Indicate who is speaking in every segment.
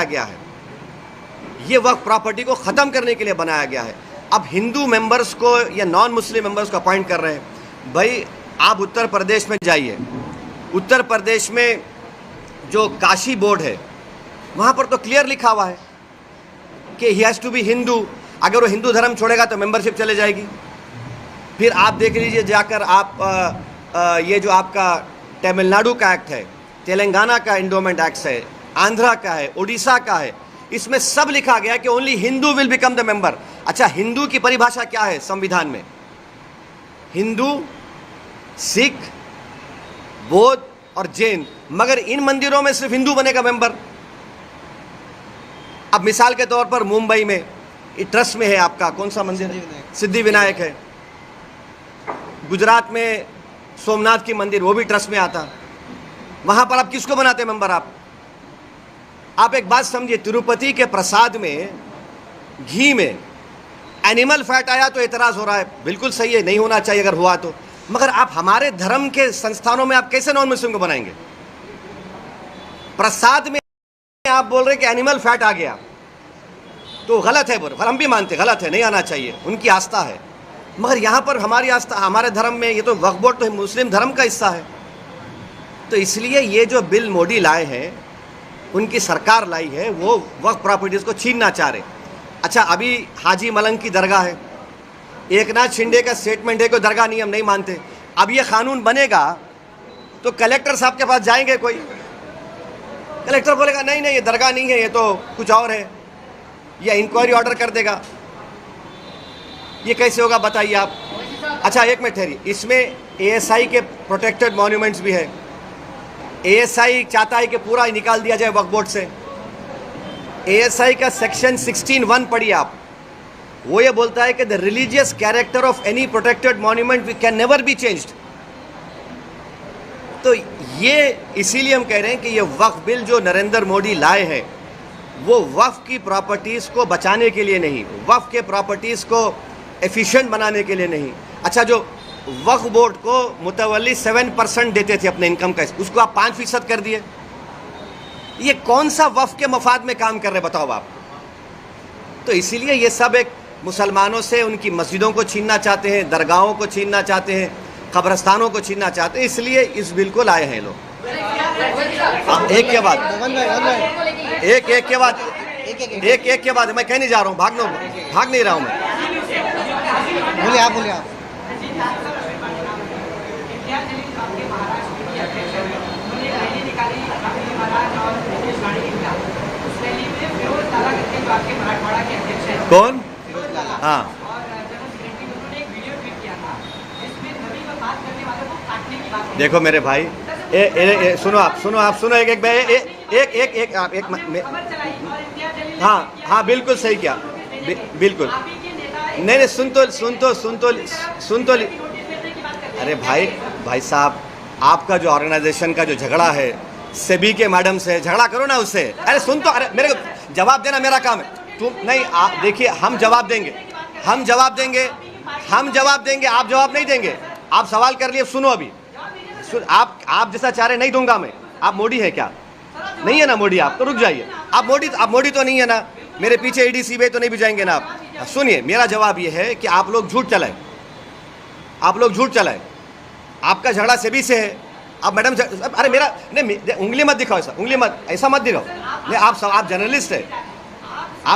Speaker 1: गया है, ये वक्फ प्रॉपर्टी को ख़त्म करने के लिए बनाया गया है। अब हिंदू मेंबर्स को या नॉन मुस्लिम मेंबर्स को अपॉइंट कर रहे हैं। भाई आप उत्तर प्रदेश में जाइए, उत्तर प्रदेश में जो काशी बोर्ड है वहाँ पर तो क्लियर लिखा हुआ है कि he has to be Hindu. अगर वो हिंदू धर्म छोड़ेगा तो मेंबरशिप चले जाएगी। फिर आप देख लीजिए जाकर आप ये जो आपका तमिलनाडु का एक्ट है, तेलंगाना का एंडोमेंट एक्ट है, आंध्रा का है, उड़ीसा का है, इसमें सब लिखा गया कि only Hindu will become the member. अच्छा, हिंदू की परिभाषा क्या है संविधान में? हिंदू, सिख, बौद्ध और जैन, मगर इन मंदिरों में सिर्फ हिंदू बनेगा मेंबर। अब मिसाल के तौर पर मुंबई में ट्रस्ट में है आपका कौन सा मंदिर है? सिद्धि विनायक है। गुजरात में सोमनाथ की मंदिर, वो भी ट्रस्ट में आता। वहां पर आप किसको बनाते मेंबर? आप एक बात समझिए, तिरुपति के प्रसाद में घी में एनिमल फैट आया तो एतराज हो रहा है, बिल्कुल सही है, नहीं होना चाहिए अगर हुआ तो, मगर आप हमारे धर्म के संस्थानों में आप कैसे नॉन मुस्लिम को बनाएंगे? प्रसाद में आप बोल रहे कि एनिमल फैट आ गया तो गलत है, बोलो, हम भी मानते गलत है, नहीं आना चाहिए, उनकी आस्था है। मगर यहाँ पर हमारी आस्था, हमारे धर्म में ये तो वक्फ बोर्ड तो मुस्लिम धर्म का हिस्सा है। तो इसलिए ये जो बिल मोदी लाए हैं, उनकी सरकार लाई है, वो वक्फ प्रॉपर्टीज़ को छीनना चाह रहे। अच्छा, अभी हाजी मलंग की दरगाह है, एकनाथ शिंदे का स्टेटमेंट है कि दरगाह नहीं हम नहीं मानते। अब ये कानून बनेगा तो कलेक्टर साहब के पास जाएंगे, कोई कलेक्टर बोलेगा नहीं नहीं ये दरगाह नहीं है, ये तो कुछ और है, या इंक्वायरी ऑर्डर कर देगा। ये कैसे होगा बताइए आप? अच्छा एक मिनट ठहरिए, इसमें एएसआई के प्रोटेक्टेड मॉन्यूमेंट्स भी है। एएसआई चाहता है कि पूरा निकाल दिया जाए वक्फ बोर्ड से। एएसआई का सेक्शन 16(1) पढ़िए आप, वो ये बोलता है कि the religious character of any protected monument we can never be changed. तो ये इसीलिए हम कह रहे हैं कि ये वक्फ बिल जो नरेंद्र मोदी लाए हैं वो वक्फ की प्रॉपर्टीज़ को बचाने के लिए नहीं, वक्फ के प्रॉपर्टीज़ को एफिशिएंट बनाने के लिए नहीं। अच्छा, जो वक्फ बोर्ड को मुतवल्ली 7% देते थे अपने इनकम का, उसको आप 5% कर दिए। ये कौन सा वक्फ के मफाद में काम कर रहे बताओ आप? तो इसीलिए ये सब एक मुसलमानों से उनकी मस्जिदों को छीनना चाहते हैं, दरगाहों को छीनना चाहते हैं, कब्रस्तानों को छीनना चाहते हैं, इसलिए इस बिल को लाए हैं लोग। एक के बाद एक के बाद मैं कह नहीं जा रहा हूँ, भाग नहीं रहा हूँ मैं।
Speaker 2: बोलिए आप, बोलिए आप।
Speaker 1: कौन? हाँ, देखो मेरे भाई, सुनो एक हाँ बिल्कुल सही किया, बिल्कुल नहीं सुन तो अरे भाई साहब, आपका जो ऑर्गेनाइजेशन का जो झगड़ा है सेबी के मैडम से, झगड़ा करो ना उससे। अरे सुन तो, अरे मेरे को जवाब देना मेरा काम है, तुम नहीं। आप देखिए, हम जवाब देंगे, आप जवाब नहीं देंगे। आप सवाल कर लिए, सुनो अभी आप जैसा चाह रहे नहीं दूंगा मैं। आप मोदी है क्या? नहीं है ना मोदी, आप तो रुक जाइए। आप मोदी तो नहीं है ना, मेरे पीछे ईडी सीबीआई तो नहीं भी जाएंगे ना आप। सुनिए, मेरा जवाब ये है कि आप लोग झूठ चलाए, आपका झगड़ा सेबी से है। आप मैडम, अरे मेरा नहीं, उंगली मत दिखाओ, ऐसा मत दिखाओ। नहीं, आप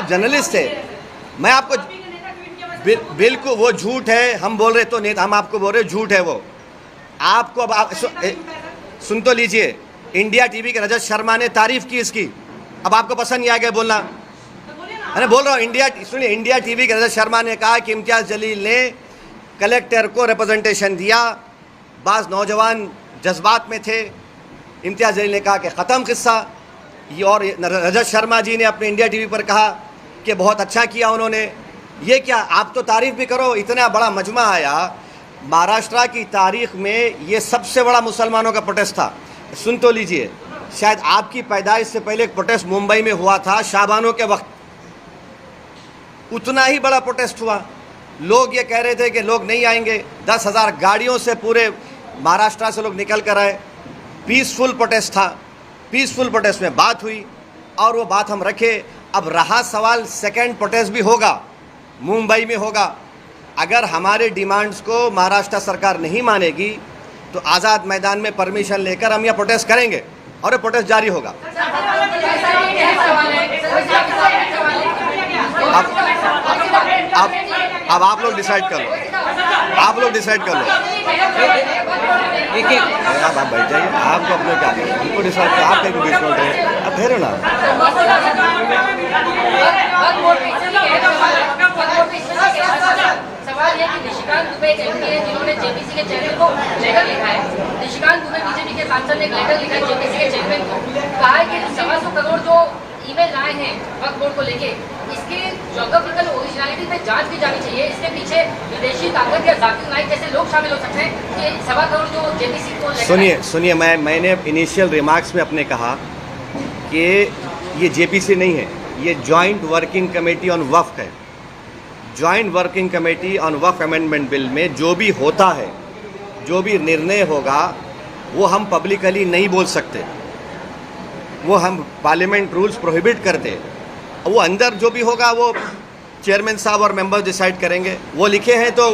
Speaker 1: जर्नलिस्ट है, मैं आपको बिल्कुल, वो झूठ है, हम बोल रहे तो नहीं, हम आपको बोल रहे झूठ है वो। आपको अब सुन तो लीजिए, इंडिया टीवी के रजत शर्मा ने तारीफ की इसकी, अब आपको पसंद नहीं आ गया बोलना। अरे बोल रहा हूँ, सुनिए, इंडिया टीवी के रजत शर्मा ने कहा कि इम्तियाज़ जलील ने कलेक्टर को रिप्रेजेंटेशन दिया, बाज़ नौजवान जज्बात में थे, इम्तियाज़ जलील ने कहा कि ख़त्म किस्सा। ये और रजत शर्मा जी ने अपने इंडिया टीवी पर कहा कि बहुत अच्छा किया उन्होंने। ये क्या, आप तो तारीफ भी करो, इतना बड़ा मजमा आया। महाराष्ट्र की तारीख में ये सबसे बड़ा मुसलमानों का प्रोटेस्ट था। सुन तो लीजिए, शायद आपकी पैदाइश से पहले एक प्रोटेस्ट मुंबई में हुआ था शाबानों के वक्त, उतना ही बड़ा प्रोटेस्ट हुआ। लोग ये कह रहे थे कि लोग नहीं आएंगे, 10,000 गाड़ियों से पूरे महाराष्ट्र से लोग निकल कर आए। पीसफुल प्रोटेस्ट था, पीसफुल प्रोटेस्ट में बात हुई, और वो बात हम रखें। अब रहा सवाल सेकेंड प्रोटेस्ट भी होगा, मुंबई में होगा। अगर हमारे डिमांड्स को महाराष्ट्र सरकार नहीं मानेगी तो आज़ाद मैदान में परमिशन लेकर हम यहाँ प्रोटेस्ट करेंगे और ये प्रोटेस्ट जारी होगा। अब आप लोग डिसाइड कर लो, आप लोग डिसाइड कर लो।
Speaker 2: एक एक
Speaker 1: आप बैठ जाइए, आपको अपने क्या करें, उनको डिसाइड कर, आप कहीं को बीच में उठ रहे हैं, अब ठहरो ना।
Speaker 3: सवाल है कि निशिकांत दुबे एक एमपी है जिन्होंने जेपीसी के चेयरमैन को लेटर लिखा है। निशिकांत दुबे बीजेपी के सांसद ने एक लेटर लिखा है जेपीसी के चेयरमैन को, कहा है कि 125 करोड़ जो ईमेल आए हैं वक्फ बोर्ड को लेके, इसके ज्योग्राफिकल ओरिजिनलिटी पे जांच की जानी चाहिए। इसके पीछे विदेशी ताकत या जाकिर नाइक जैसे लोग शामिल हो सकते हैं कि 125 करोड़ जो जेपीसी को
Speaker 1: सुनिए, मैंने इनिशियल रिमार्क्स में अपने कहा कि ये जेपीसी नहीं है, ये जॉइंट वर्किंग कमेटी ऑन वक्फ है। Joint working committee on Waqf amendment bill में जो भी होता है, जो भी निर्णय होगा, वो हम पब्लिकली नहीं बोल सकते, वो हम पार्लियामेंट रूल्स प्रोहिबिट करते। वो अंदर जो भी होगा वो चेयरमैन साहब और मेंबर्स डिसाइड करेंगे। वो लिखे हैं तो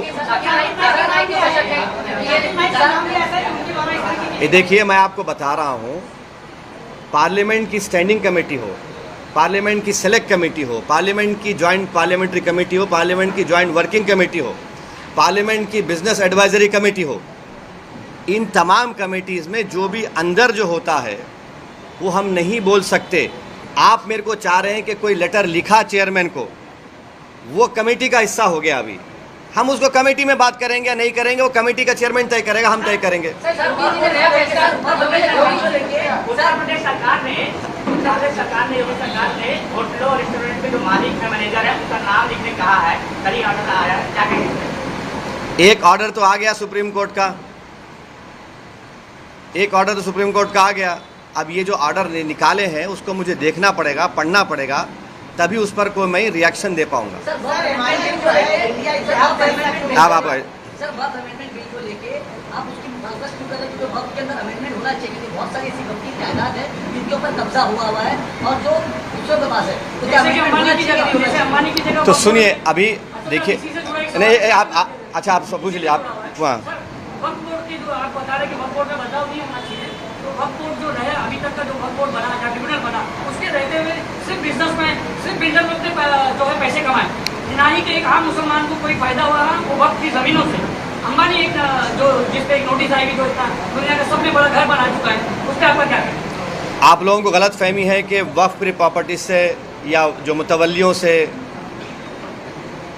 Speaker 1: ये देखिए, मैं आपको बता रहा हूँ, पार्लियामेंट की स्टैंडिंग कमेटी हो, पार्लियामेंट की सेलेक्ट कमेटी हो, पार्लियामेंट की जॉइंट पार्लियामेंट्री कमेटी हो, पार्लियामेंट की जॉइंट वर्किंग कमेटी हो, पार्लियामेंट की बिजनेस एडवाइजरी कमेटी हो, इन तमाम कमेटीज़ में जो भी अंदर जो होता है वो हम नहीं बोल सकते। आप मेरे को चाह रहे हैं कि कोई लेटर लिखा चेयरमैन को, वो कमेटी का हिस्सा हो गया। अभी हम उसको कमेटी में बात करेंगे या नहीं करेंगे, वो कमेटी का चेयरमैन तय करेगा, हम तय करेंगे।
Speaker 4: सरकार ने होटलों और रेस्टोरेंट के जो मालिक है, मैनेजर है, उसका नाम लिखने कहा है, कल ही ऑर्डर आया है, क्या कहेंगे?
Speaker 1: एक ऑर्डर तो आ गया सुप्रीम कोर्ट का, एक ऑर्डर तो सुप्रीम कोर्ट का आ गया। अब ये जो ऑर्डर निकाले हैं उसको मुझे देखना पड़ेगा, पढ़ना पड़ेगा, तभी उस पर कोई मैं रिएक्शन दे पाऊंगा।
Speaker 5: सर वक्त अमेंडमेंट बिल को लेके आप उसकी मुखालफत क्यों कर रहे हैं? क्योंकि वक्त के अंदर अमेंडमेंट होना चाहिए, क्योंकि बहुत सारी ऐसी वक्त की जायदाद है जिनके ऊपर कब्जा हुआ है और जो दूसरों के पास है, तो क्या अमेंडमेंट होना चाहिए?
Speaker 1: तो सुनिए, अभी देखिए, नहीं आप अच्छा आप सब पूछ लीजिए, आप वहाँ
Speaker 4: वक्फ बोर्ड की जो आप बता रहे कि वक्फ बोर्ड में बदलाव नहीं होना चाहिए, तो वक्फ बोर्ड जो रहे अभी तक का जो वक्फ बोर्ड बना या ट्रिब्यूनल बना, उसके रहते हुए सिर्फ बिजनेसमैन, सिर्फ बिल्डर लोग ने जो है पैसे कमाए, ना ही कि एक आम मुसलमान को कोई फायदा हुआ वो वक्फ की जमीनों से। अंबानी एक जो जिस पे एक नोटिस आएगी, जो इतना दुनिया का सबसे बड़ा घर बना चुका है, उसके आपका क्या है?
Speaker 1: आप लोगों को गलत फहमी है कि वक्फ की प्रॉपर्टी से या जो मुतवल्लियों से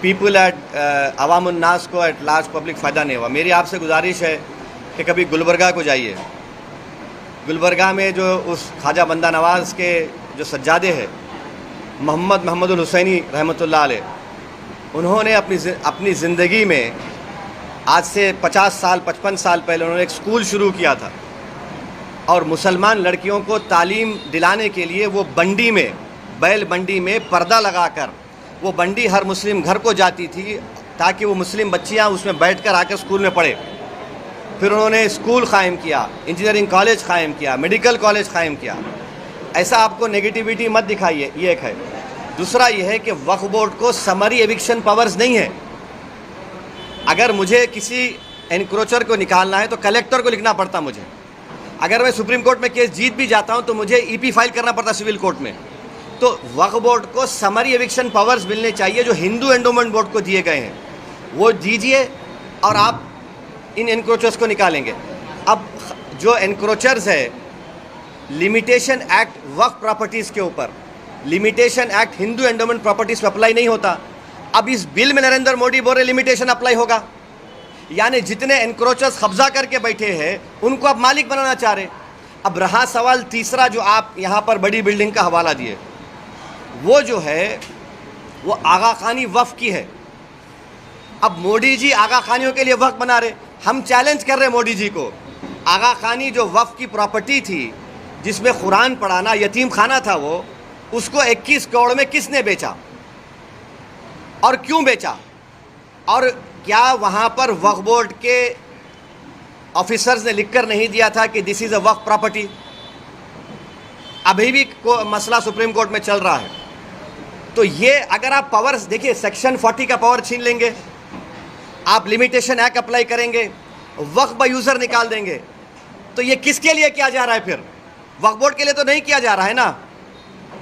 Speaker 1: पीपल अवामुन्नास को एट लार्ज पब्लिक फ़ायदा नहीं हुआ। मेरी आपसे गुजारिश है कि कभी गुलबर्गा को जाइए। गुलबर्गा में जो उस ख्वाजा बंदा नवाज़ के जो सज्जादे हैं, मोहम्मद हुसैनी रहमतुल्लाह अलैह, उन्होंने अपनी ज़िंदगी में आज से 50 साल 55 साल पहले उन्होंने एक स्कूल शुरू किया था और मुसलमान लड़कियों को तालीम दिलाने के लिए वो बंडी में, बैल बंडी में पर्दा लगाकर वो बंडी हर मुस्लिम घर को जाती थी ताकि वो मुस्लिम बच्चियां उसमें बैठकर आकर स्कूल में पढ़े। फिर उन्होंने स्कूल क़ायम किया, इंजीनियरिंग कॉलेज क़ायम किया, मेडिकल कॉलेज क़ायम किया। ऐसा आपको नेगेटिविटी मत दिखाइए, ये एक है। दूसरा ये है कि वक्फ बोर्ड को समरी एविक्शन पावर्स नहीं है। अगर मुझे किसी एनक्रोचर को निकालना है तो कलेक्टर को लिखना पड़ता मुझे। अगर मैं सुप्रीम कोर्ट में केस जीत भी जाता हूं तो मुझे ईपी फाइल करना पड़ता सिविल कोर्ट में। तो वक्फ बोर्ड को समरी एविक्शन पावर्स मिलने चाहिए जो हिंदू एंडोमेंट बोर्ड को दिए गए हैं, वो दीजिए और आप इन एनक्रोचर्स को निकालेंगे। अब जो एनक्रोचर्स है, लिमिटेशन एक्ट वक्फ प्रॉपर्टीज़ के ऊपर, limitation act Hindu endowment properties पर अप्लाई नहीं होता। अब इस बिल में नरेंद्र मोदी बोल रहे लिमिटेशन अप्लाई होगा, यानी जितने एनक्रोचर्स कब्जा करके बैठे हैं उनको अब मालिक बनाना चाह रहे। अब रहा सवाल तीसरा जो आप यहाँ पर बड़ी बिल्डिंग का हवाला दिए, वो जो है वो आगा खानी वक्फ की है। अब मोदी जी आगा खानियों के लिए वक्फ बना रहे, हम चैलेंज कर रहे मोदी जी को। आगा खानी जो वक्फ की प्रॉपर्टी थी जिसमें कुरान पढ़ाना, यतीम खाना था, वो उसको 21 करोड़ में किसने बेचा और क्यों बेचा? और क्या वहाँ पर वक्फ बोर्ड के ऑफिसर्स ने लिखकर नहीं दिया था कि this is a Waqf property? अभी भी मसला सुप्रीम कोर्ट में चल रहा है। तो ये अगर आप पावर्स देखिए, सेक्शन 40 का पावर छीन लेंगे, आप लिमिटेशन एक्ट अप्लाई करेंगे, वक्फ बाय यूज़र निकाल देंगे, तो ये किसके लिए किया जा रहा है? फिर वक्फ बोर्ड के लिए तो नहीं किया जा रहा है ना,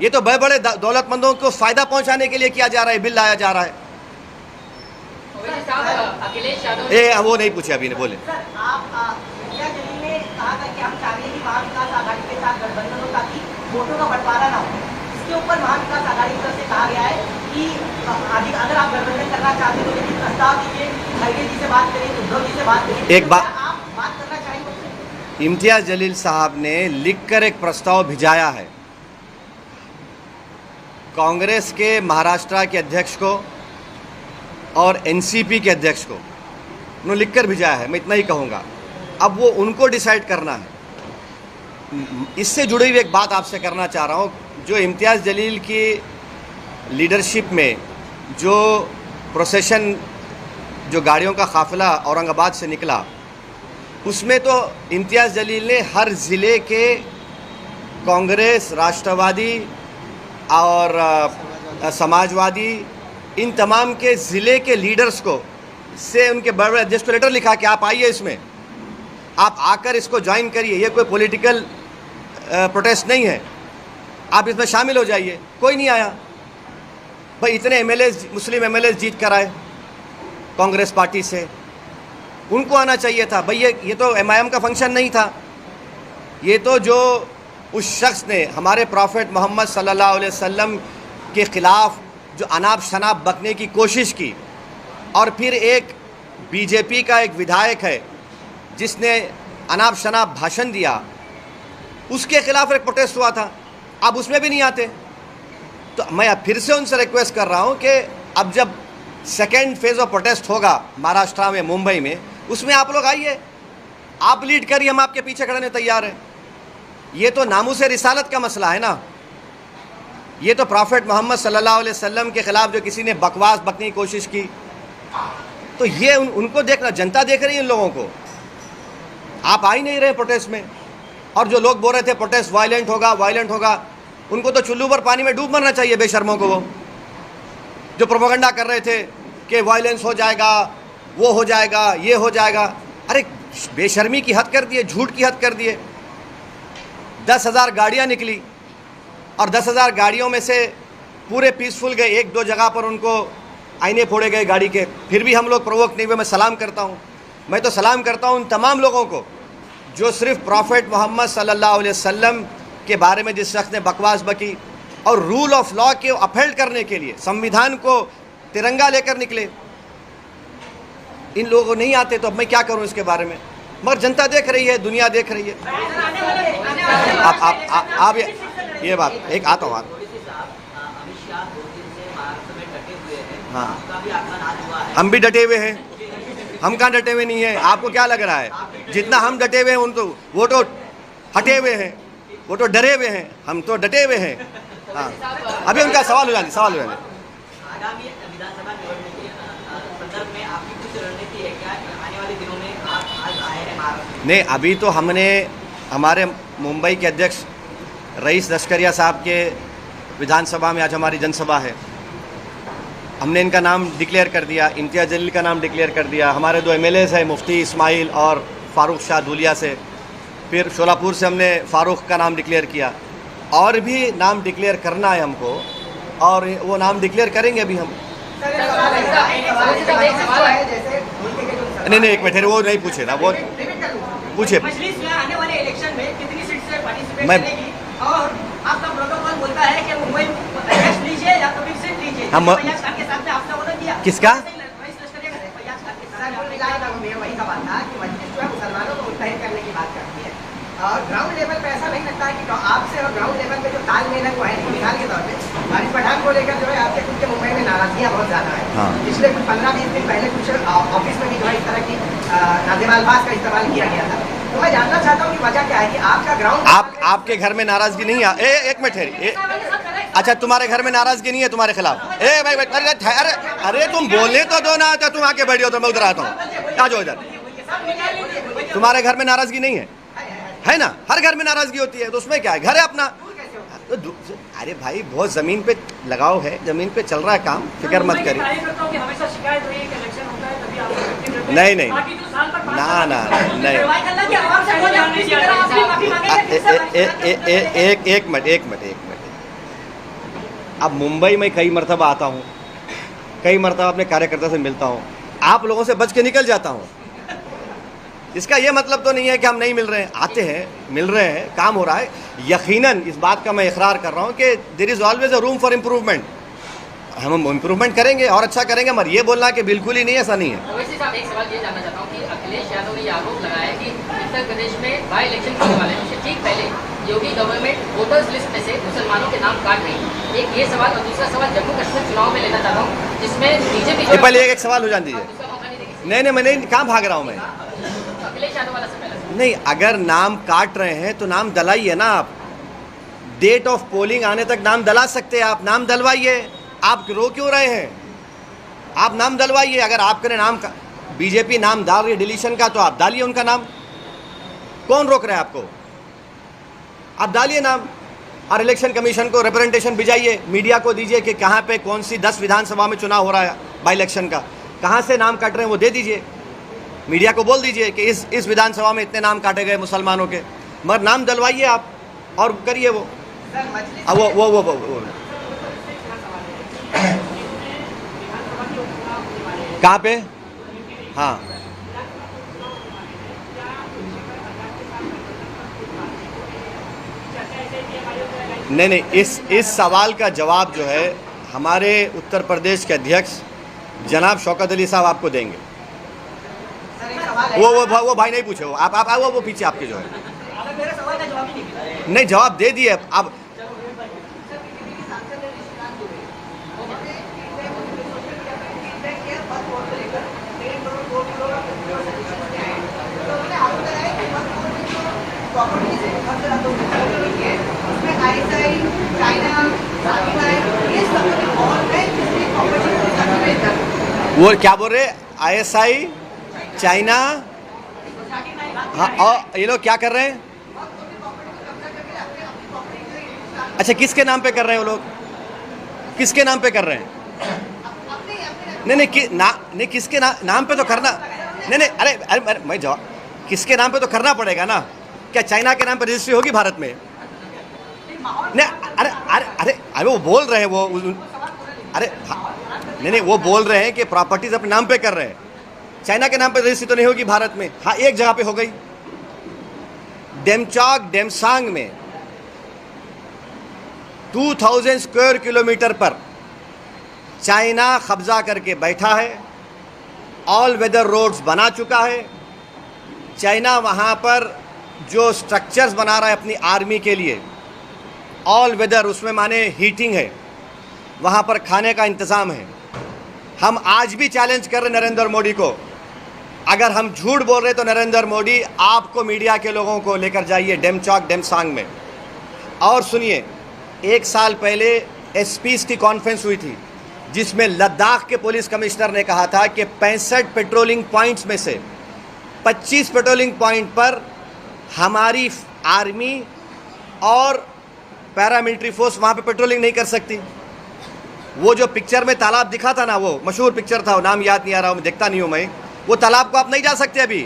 Speaker 1: ये तो बड़े बड़े दौलतमंदों को फ़ायदा पहुंचाने के लिए किया जा रहा है, बिल लाया जा रहा है।
Speaker 3: अखिलेश यादव
Speaker 1: वो नहीं पूछे अभी ने, बोले
Speaker 6: सर, आप इंडिया जलील ने कहा था कि हम चाहते हैं कि महाविकास आघाड़ी के साथ गठबंधन हो ताकि वोटों का बंटवारा ना हो। इसके ऊपर महाविकास आघाड़ी की तरफ से कहा गया है कि अगर आप गठबंधन करना चाहते हैं तो लेकिन प्रस्ताव दीजिए, खड़गे जी से बात करिए, उद्धव जी से बात करिए।
Speaker 1: एक बात
Speaker 6: आप बात करना चाहेंगे?
Speaker 1: इम्तियाज़ जलील साहब ने लिखकर एक प्रस्ताव भिजाया है कांग्रेस के महाराष्ट्र के अध्यक्ष को और एनसीपी के अध्यक्ष को, उन्होंने लिखकर भिजाया है। मैं इतना ही कहूँगा, अब वो उनको डिसाइड करना है। इससे जुड़ी हुई एक बात आपसे करना चाह रहा हूँ, जो इम्तियाज़ जलील की लीडरशिप में जो प्रोसेशन, जो गाड़ियों का काफ़िला औरंगाबाद से निकला, उसमें तो इम्तियाज़ जलील ने हर ज़िले के कांग्रेस, राष्ट्रवादी और समाजवादी, इन तमाम के ज़िले के लीडर्स को से उनके बड़े बड़े अध्यक्ष को लेटर लिखा कि आप आइए, इसमें आप आकर इसको ज्वाइन करिए, ये कोई पॉलिटिकल प्रोटेस्ट नहीं है, आप इसमें शामिल हो जाइए। कोई नहीं आया भाई। इतने एमएलए, मुस्लिम एमएलए जीत कर आए कांग्रेस पार्टी से, उनको आना चाहिए था भाई। ये तो एमआईएम का फंक्शन नहीं था, ये तो जो उस शख्स ने हमारे प्रॉफेट मोहम्मद सल्लल्लाहु अलैहि वसल्लम के ख़िलाफ़ जो अनाप शनाप बकने की कोशिश की, और फिर एक बीजेपी का एक विधायक है जिसने अनाप शनाप भाषण दिया, उसके ख़िलाफ़ एक प्रोटेस्ट हुआ था, अब उसमें भी नहीं आते। तो मैं अब फिर से उनसे रिक्वेस्ट कर रहा हूं कि अब जब सेकेंड फेज़ ऑफ प्रोटेस्ट होगा महाराष्ट्र में, मुंबई में, उसमें आप लोग आइए, आप लीड करिए, हम आपके पीछे खड़े तैयार हैं। ये तो नामूस रिसालत का मसला है ना, ये तो प्रॉफेट मोहम्मद सल्लल्लाहु अलैहि वसल्लम के ख़िलाफ़ जो किसी ने बकवास बकने की कोशिश की, तो ये उनको देखना, जनता देख रही है इन लोगों को। आप आ ही नहीं रहे प्रोटेस्ट में, और जो लोग बोल रहे थे प्रोटेस्ट वायलेंट होगा, वायलेंट होगा, उनको तो चुल्लू पर पानी में डूब मरना चाहिए, बेशर्मों को। वो जो प्रोपेगेंडा कर रहे थे कि वायलेंस हो जाएगा, वो हो जाएगा, ये हो जाएगा, अरे बेशर्मी की हद कर दिए, झूठ की हद कर दिए। 10,000 गाड़ियाँ निकली और 10,000 गाड़ियों में से पूरे पीसफुल गए, एक दो जगह पर उनको आईने फोड़े गए गाड़ी के, फिर भी हम लोग प्रोवोक नहीं हुए। मैं सलाम करता हूँ, मैं तो सलाम करता हूँ उन तमाम लोगों को जो सिर्फ प्रॉफेट मोहम्मद सल्लल्लाहु अलैहि वसल्लम के बारे में जिस शख्स ने बकवास बकी और रूल ऑफ लॉ के अपहेल्ड करने के लिए संविधान को तिरंगा लेकर निकले, इन लोगों को नहीं आते। तो अब मैं क्या करूँ इसके बारे में, मगर जनता देख रही है, दुनिया देख रही है। आप ये बात एक आता हूँ। हाँ, हम भी डटे हुए हैं, हम कहाँ डटे हुए नहीं हैं? आपको क्या लग रहा है? जितना हम डटे हुए हैं उन तो वो तो हटे हुए हैं, वो तो डरे हुए हैं, हम तो डटे हुए हैं। हाँ, अभी उनका सवाल हो जाए।
Speaker 5: आगामी विधानसभा निवडणूक के संदर्भ में आपकी कुछ रणनीति है क्या? आने वाले दिनों में आप आज आए हैं महाराष्ट्र?
Speaker 1: नहीं, अभी तो हमने हमारे मुंबई के अध्यक्ष रईस लश्करिया साहब के विधानसभा में आज हमारी जनसभा है, हमने इनका नाम डिक्लेयर कर दिया, इम्तियाज़ जलील का नाम डिक्लेयर कर दिया। हमारे 2 एमएलएज हैं, मुफ्ती इस्माइल और फ़ारूक शाह धूलिया से, फिर शोलापुर से हमने फ़ारूक का नाम डिक्लेयर किया, और भी नाम डिक्लेयर करना है हमको, और वो नाम डिक्लेयर करेंगे अभी हम। नहीं, एक मिनट, वो नहीं पूछे ना, वो पूछे।
Speaker 6: मजलिस में आने वाले इलेक्शन में कितनी सीट से पार्टिसिपेट
Speaker 1: मैं-
Speaker 6: करेगी, और आपका प्रोटोकॉल बोलता है कि मुंबई अध्यक्ष लीजिए या कभी सीट लीजिए।
Speaker 1: हम-
Speaker 6: फैयाज खान के साथ में आपने ऑर्डर दिया
Speaker 1: किसका?
Speaker 6: फैयाज खान के साथ में वही सवाल था कि मजलिस जो है मुसलमानों को मुत्तहिद करने की बात करती है, और ग्राउंड लेवल पे ऐसा नहीं लगता है कि आपसे और ग्राउंड लेवल पे जो तालमेल है वो है। मिसाल के तौर पे हारिस पठान को लेकर जो है आपके खुद के मुंबई में नाराजगियाँ बहुत ज़्यादा है।
Speaker 1: हाँ।
Speaker 6: पिछले कुछ 15-20 दिन पहले कुछ ऑफिस में भी जो है इस तरह की नाज़िम अल्फाज का इस्तेमाल किया गया था। तो मैं जानना चाहता हूँ कि वजह क्या है कि आपका ग्राउंड
Speaker 1: आपके घर में नाराज़गी नहीं है? एक मिनट ठहरिए। अच्छा, तुम्हारे घर में नाराज़गी नहीं है तुम्हारे खिलाफ? भाई, अरे तुम बोलने तो दो ना, तो तुम आके बैठो, तो मैं उधर आता हूँ। आ जाओ इधर। तुम्हारे घर में नाराज़गी नहीं है ना? हर घर में नाराज़गी होती है, तो उसमें क्या है? घर है अपना, अरे भाई बहुत ज़मीन पे लगाव है, ज़मीन पे चल रहा है काम, फिक्र मत करिए।
Speaker 4: कार्यकर्ताओं की हमेशा शिकायत रही है कि इलेक्शन होता है तभी आप एक्टिव रहते हैं।
Speaker 1: नहीं नहीं
Speaker 4: बाकी जो साल भर
Speaker 1: ना ना नहीं
Speaker 6: कार्रवाई करना कि आवाम से बोले, अपनी स्पीकर आपसे माफी मांगेंगे, फिर से
Speaker 1: एक मिनट। अब मुंबई में कई मरतबा आता हूँ, कई मरतबा अपने कार्यकर्ता से मिलता हूँ, आप लोगों से बच के निकल जाता हूँ। इसका ये मतलब तो नहीं है कि हम नहीं मिल रहे हैं, आते हैं, मिल रहे हैं, काम हो रहा है। यकीनन इस बात का मैं इकरार कर रहा हूँ कि there is always a room for improvement. हम इम्प्रूवमेंट करेंगे और अच्छा करेंगे, मगर ये बोलना कि बिल्कुल ही नहीं, ऐसा नहीं है।
Speaker 3: ओवैसी साहब, एक सवाल ये जानना चाहता हूँ कि अखिलेश यादव ने ये आरोप लगाया कि उत्तर प्रदेश में बाई इलेक्शन होने वाले हैं, उससे ठीक पहले योगी गवर्नमेंट वोटर्स लिस्ट में से मुसलमानों के नाम काट रही है। एक ये सवाल, और दूसरा सवाल जम्मू कश्मीर चुनाव में लेना चाहता हूँ, जिसमें बीजेपी
Speaker 1: पहले एक सवाल हो जाने दीजिए। नहीं, मैं नहीं, कहाँ भाग रहा हूँ मैं?
Speaker 3: अखिलेश यादव वाला से पहले
Speaker 1: नहीं, अगर नाम काट रहे हैं तो नाम दलाइए ना आप। डेट ऑफ पोलिंग आने तक नाम दला सकते हैं आप, नाम दलवाइए। आप रो क्यों रहे हैं? आप नाम दलवाइए। अगर आपके नाम का बीजेपी नाम डाल रही है डिलीशन का, तो आप डालिए उनका नाम। कौन रोक रहा है आपको? आप डालिए नाम और इलेक्शन कमीशन को रिप्रेजेंटेशन भिजाइए, मीडिया को दीजिए कि कहाँ पे कौन सी 10 विधानसभा में चुनाव हो रहा है बाई इलेक्शन का, कहाँ से नाम काट रहे हैं वो दे दीजिए। मीडिया को बोल दीजिए कि इस विधानसभा में इतने नाम काटे गए मुसलमानों के, मगर नाम डलवाइए आप और करिए वो। अब वो कहाँ पे? हाँ, नहीं, इस सवाल का जवाब जो है हमारे उत्तर प्रदेश के अध्यक्ष जनाब शौकत अली साहब आपको देंगे। वो भाई नहीं पूछे, वो आप वो पीछे आपके जो है।
Speaker 6: मेरे सवाल का जवाब ही नहीं मिला।
Speaker 1: नहीं, जवाब दे दिए अब। वो क्या बोल रहे? ISI, चाइना, हाँ, और ये लोग क्या कर रहे हैं? अच्छा, किसके नाम पे कर रहे हैं वो लोग? किसके नाम पे कर रहे हैं? नहीं, किसके नाम पे तो करना। नहीं, अरे मैं जवाब, किसके नाम पे तो करना पड़ेगा ना। क्या चाइना के नाम पे रजिस्ट्री होगी भारत में? नहीं, अरे वो बोल रहे हैं वो, अरे नहीं, वो बोल रहे हैं कि प्रॉपर्टीज अपने नाम पे कर रहे हैं। चाइना के नाम पे रजिस्ट्री तो नहीं होगी भारत में। हाँ, एक जगह पे हो गई, डेमचौक डेमसांग में 2000 स्क्वायर किलोमीटर पर चाइना कब्जा करके बैठा है। ऑल वेदर रोड्स बना चुका है। चाइना वहाँ पर जो स्ट्रक्चर्स बना रहा है अपनी आर्मी के लिए, ऑल वेदर, उसमें माने हीटिंग है, वहाँ पर खाने का इंतज़ाम है। हम आज भी चैलेंज कर रहे नरेंद्र मोदी को, अगर हम झूठ बोल रहे तो नरेंद्र मोदी आपको, मीडिया के लोगों को लेकर जाइए डेमचौक डेमसांग में और सुनिए। 1 साल पहले एसपीज की कॉन्फ्रेंस हुई थी जिसमें लद्दाख के पुलिस कमिश्नर ने कहा था कि 65 पेट्रोलिंग पॉइंट्स में से 25 पेट्रोलिंग पॉइंट पर हमारी आर्मी और पैरामिलिट्री फोर्स वहाँ पे पेट्रोलिंग नहीं कर सकती। वो जो पिक्चर में तालाब दिखा था ना, वो मशहूर पिक्चर था, वो नाम याद नहीं आ रहा हूँ, देखता नहीं हूँ मैं। वो तालाब को आप नहीं जा सकते अभी।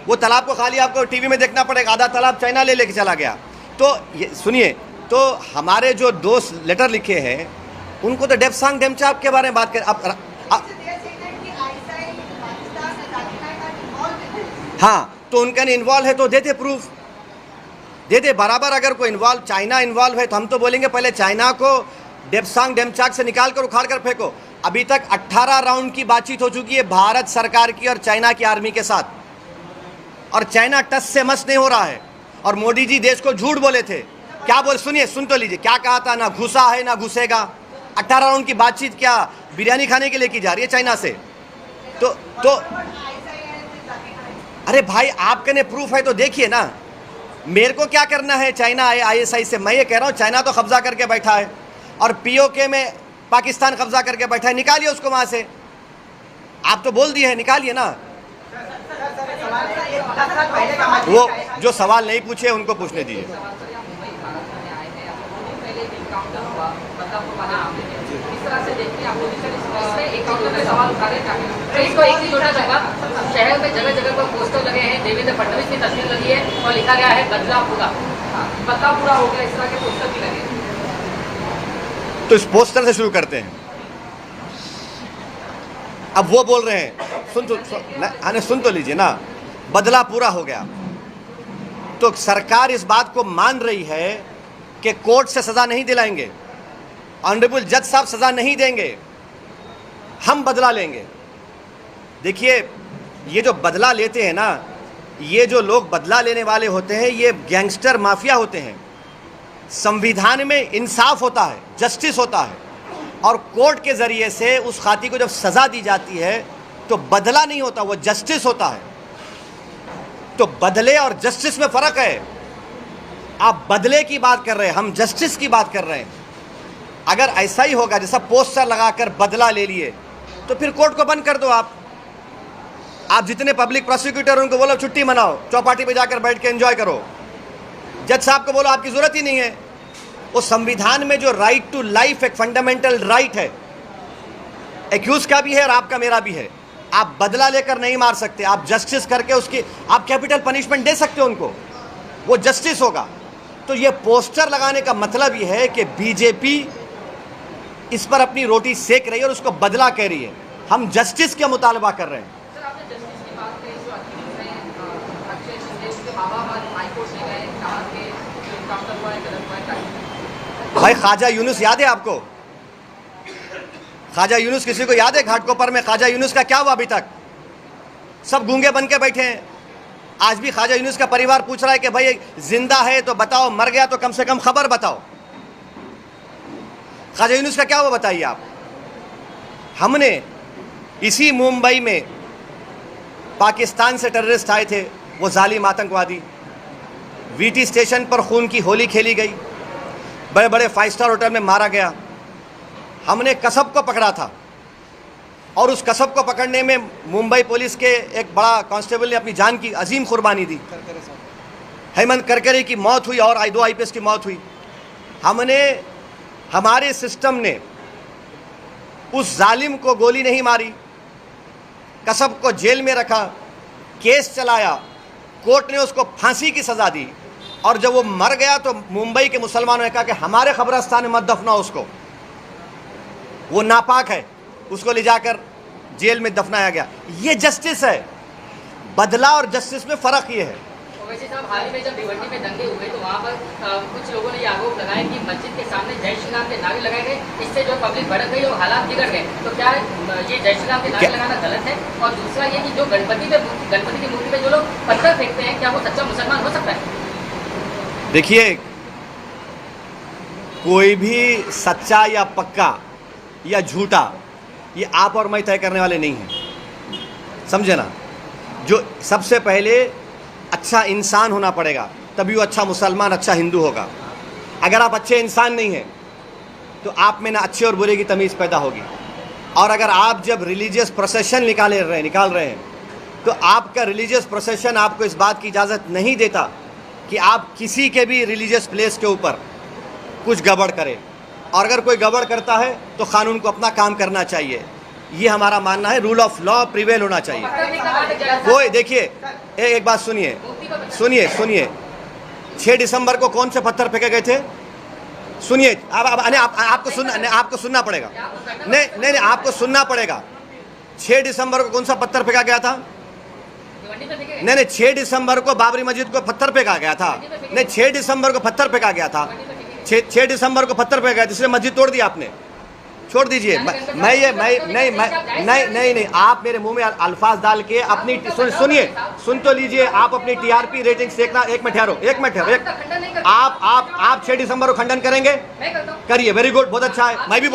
Speaker 1: वो तालाब को खाली आपको टीवी में देखना पड़ेगा। आधा तालाब चाइना ले लेके चला गया। तो ये सुनिए, तो हमारे जो दोस्त लेटर लिखे हैं उनको तो डेमसांग डेमचौक के बारे में बात करें। हाँ, तो उनका इन्वॉल्व है तो देते प्रूफ, देते बराबर। अगर कोई चाइना इन्वॉल्व है तो हम तो बोलेंगे पहले चाइना को डेमसांग डेमचौक से निकाल कर उखाड़ कर फेंको। अभी तक 18 राउंड की बातचीत हो चुकी है भारत सरकार की और चाइना की आर्मी के साथ, और चाइना टस से मस नहीं हो रहा है। और मोदी जी देश को झूठ बोले थे। क्या बोल, सुनिए, सुन तो लीजिए, क्या कहा था? ना घुसा है ना घुसेगा। 18 राउंड की बातचीत क्या बिरयानी खाने के लिए की जा रही है चाइना से? तो अरे भाई, आपके ने प्रूफ है तो देखिए ना। मेरे को क्या करना है चाइना ISI से? मैं ये कह रहा हूँ चाइना तो कब्जा करके बैठा है और POK में पाकिस्तान कब्जा करके बैठा है। निकालिए उसको वहाँ से। आप तो बोल दिए हैं, निकालिए ना। वो जो सवाल नहीं पूछे उनको पूछने दीजिए।
Speaker 3: बदलाव को माना आपने, इस तरह से देखते हैं अपोजिशन इसमें एक और में सवाल उठा रहे हैं। तो इसको एक ही जोड़ना चाहूँगा, शहर में जगह जगह पर पोस्टर लगे हैं, देवेंद्र फडणवीस की तस्वीर लगी है और लिखा गया है बदलाव पूरा, बदलाव पूरा हो गया, इस तरह के पोस्टर भी लगे।
Speaker 1: तो इस पोस्टर से शुरू करते हैं। अब वो बोल रहे हैं, सुन तो लीजिए ना, बदला पूरा हो गया। तो सरकार इस बात को मान रही है कि कोर्ट से सजा नहीं दिलाएंगे, ऑनरेबल जज साहब सजा नहीं देंगे, हम बदला लेंगे। देखिए, ये जो बदला लेते हैं ना, ये जो लोग बदला लेने वाले होते हैं, ये गैंगस्टर माफिया होते हैं। संविधान में इंसाफ होता है, जस्टिस होता है, और कोर्ट के जरिए से उस खाती को जब सजा दी जाती है तो बदला नहीं होता, वो जस्टिस होता है। तो बदले और जस्टिस में फर्क है। आप बदले की बात कर रहे हैं, हम जस्टिस की बात कर रहे हैं। अगर ऐसा ही होगा जैसा पोस्टर लगाकर बदला ले लिए, तो फिर कोर्ट को बंद कर दो। आप जितने पब्लिक प्रोसिक्यूटर उनको बोलो छुट्टी मनाओ, चौपाटी पे जाकर बैठ के एंजॉय करो। जज साहब को बोलो आपकी जरूरत ही नहीं है। वो संविधान में जो राइट टू लाइफ एक फंडामेंटल राइट है, एक्यूज का भी है और आपका मेरा भी है। आप बदला लेकर नहीं मार सकते, आप जस्टिस करके उसकी आप कैपिटल पनिशमेंट दे सकते हो उनको, वो जस्टिस होगा। तो ये पोस्टर लगाने का मतलब ये है कि बीजेपी इस पर अपनी रोटी सेक रही है और उसको बदला कह रही है। हम जस्टिस का मुतालबा कर रहे हैं।
Speaker 3: सर, आपने जस्टिस की बात कही, जो अक्यूज हैं अक्षय शिंदे, उसके बाबा हाईकोर्ट में गए, कहा कि जो इनकाउंटर हुआ है गलत हुआ है।
Speaker 1: भाई ख्वाजा यूनुस याद है आपको? ख्वाजा यूनुस किसी को याद है? घाटकोपर में ख्वाजा यूनुस का क्या हुआ? अभी तक सब गूंगे बन के बैठे हैं। आज भी ख्वाजा यूनुस का परिवार पूछ रहा है कि भाई जिंदा है तो बताओ, मर गया तो कम से कम खबर बताओ। ख्वाजा यूनुस का क्या हुआ बताइए आप। हमने इसी मुंबई में पाकिस्तान से टेररिस्ट आए थे, वो जालिम आतंकवादी, वीटी स्टेशन पर खून की होली खेली गई, बड़े बड़े 5 स्टार होटल में मारा गया। हमने कसब को पकड़ा था और उस कसब को पकड़ने में मुंबई पुलिस के एक बड़ा कांस्टेबल ने अपनी जान की अजीम कुर्बानी दी। हेमंत करकरे की मौत हुई और 2 IPS की मौत हुई। हमारे सिस्टम ने उस जालिम को गोली नहीं मारी, कसब को जेल में रखा, केस चलाया, कोर्ट ने उसको फांसी की सज़ा दी, और जब वो मर गया तो मुंबई के मुसलमानों ने कहा कि हमारे कब्रिस्तान में मत दफनाओ उसको, वो नापाक है, उसको ले जाकर जेल में दफनाया गया। ये जस्टिस है। बदला और जस्टिस में फ़र्क ये है।
Speaker 3: वैसे साहब, हाल ही में जब भिवंडी में दंगे हुए तो वहाँ पर कुछ लोगों ने ये आरोप लगाया कि मस्जिद के सामने जय श्री राम के नारे लगाए गए, इससे जो पब्लिक भड़क गई और हालात बिगड़ गए। तो क्या ये जय श्री राम के नारे लगाना गलत है? और दूसरा ये कि जो गणपति की मूर्ति पे जो लोग पत्थर फेंकते हैं, क्या वो सच्चा मुसलमान हो सकता है?
Speaker 1: देखिए, कोई भी सच्चा या पक्का या झूठा ये आप और मैं तय करने वाले नहीं हैं, समझे ना। जो सबसे पहले अच्छा इंसान होना पड़ेगा, तभी वो अच्छा मुसलमान, अच्छा हिंदू होगा। अगर आप अच्छे इंसान नहीं हैं तो आप में ना अच्छे और बुरे की तमीज़ पैदा होगी। और अगर आप जब रिलीजियस प्रोसेशन निकाल रहे हैं तो आपका रिलीजियस प्रोसेशन आपको इस बात की इजाज़त नहीं देता कि आप किसी के भी रिलीजियस प्लेस के ऊपर कुछ गड़बड़ करें। और अगर कोई गड़बड़ करता है तो कानून को अपना काम करना चाहिए। ये हमारा मानना है, रूल ऑफ लॉ प्रिवेल होना चाहिए। कोई देखिए, एक बात सुनिए 6 दिसंबर को कौन से पत्थर फेंके गए थे? सुनिए, आपको सुनना पड़ेगा। नहीं, आपको सुनना पड़ेगा। 6 दिसंबर को कौन सा पत्थर फेंका गया था? नहीं, 6 दिसंबर को बाबरी मस्जिद को पत्थर फेंका गया था। नहीं, 6 दिसंबर को पत्थर फेंका गया था। 6 दिसंबर को पत्थर फेंका गया, जिसने मस्जिद तोड़ दी आपने। छोड़ दीजिए। नहीं, आप मेरे मुंह में अल्फाज डाल के अपनी सुन तो लीजिए। आप अपनी TRP रेटिंग देखना। एक मिनट ठहरो। आप 6 दिसंबर को खंडन करेंगे? करिए, वेरी गुड, बहुत अच्छा है। मैं भी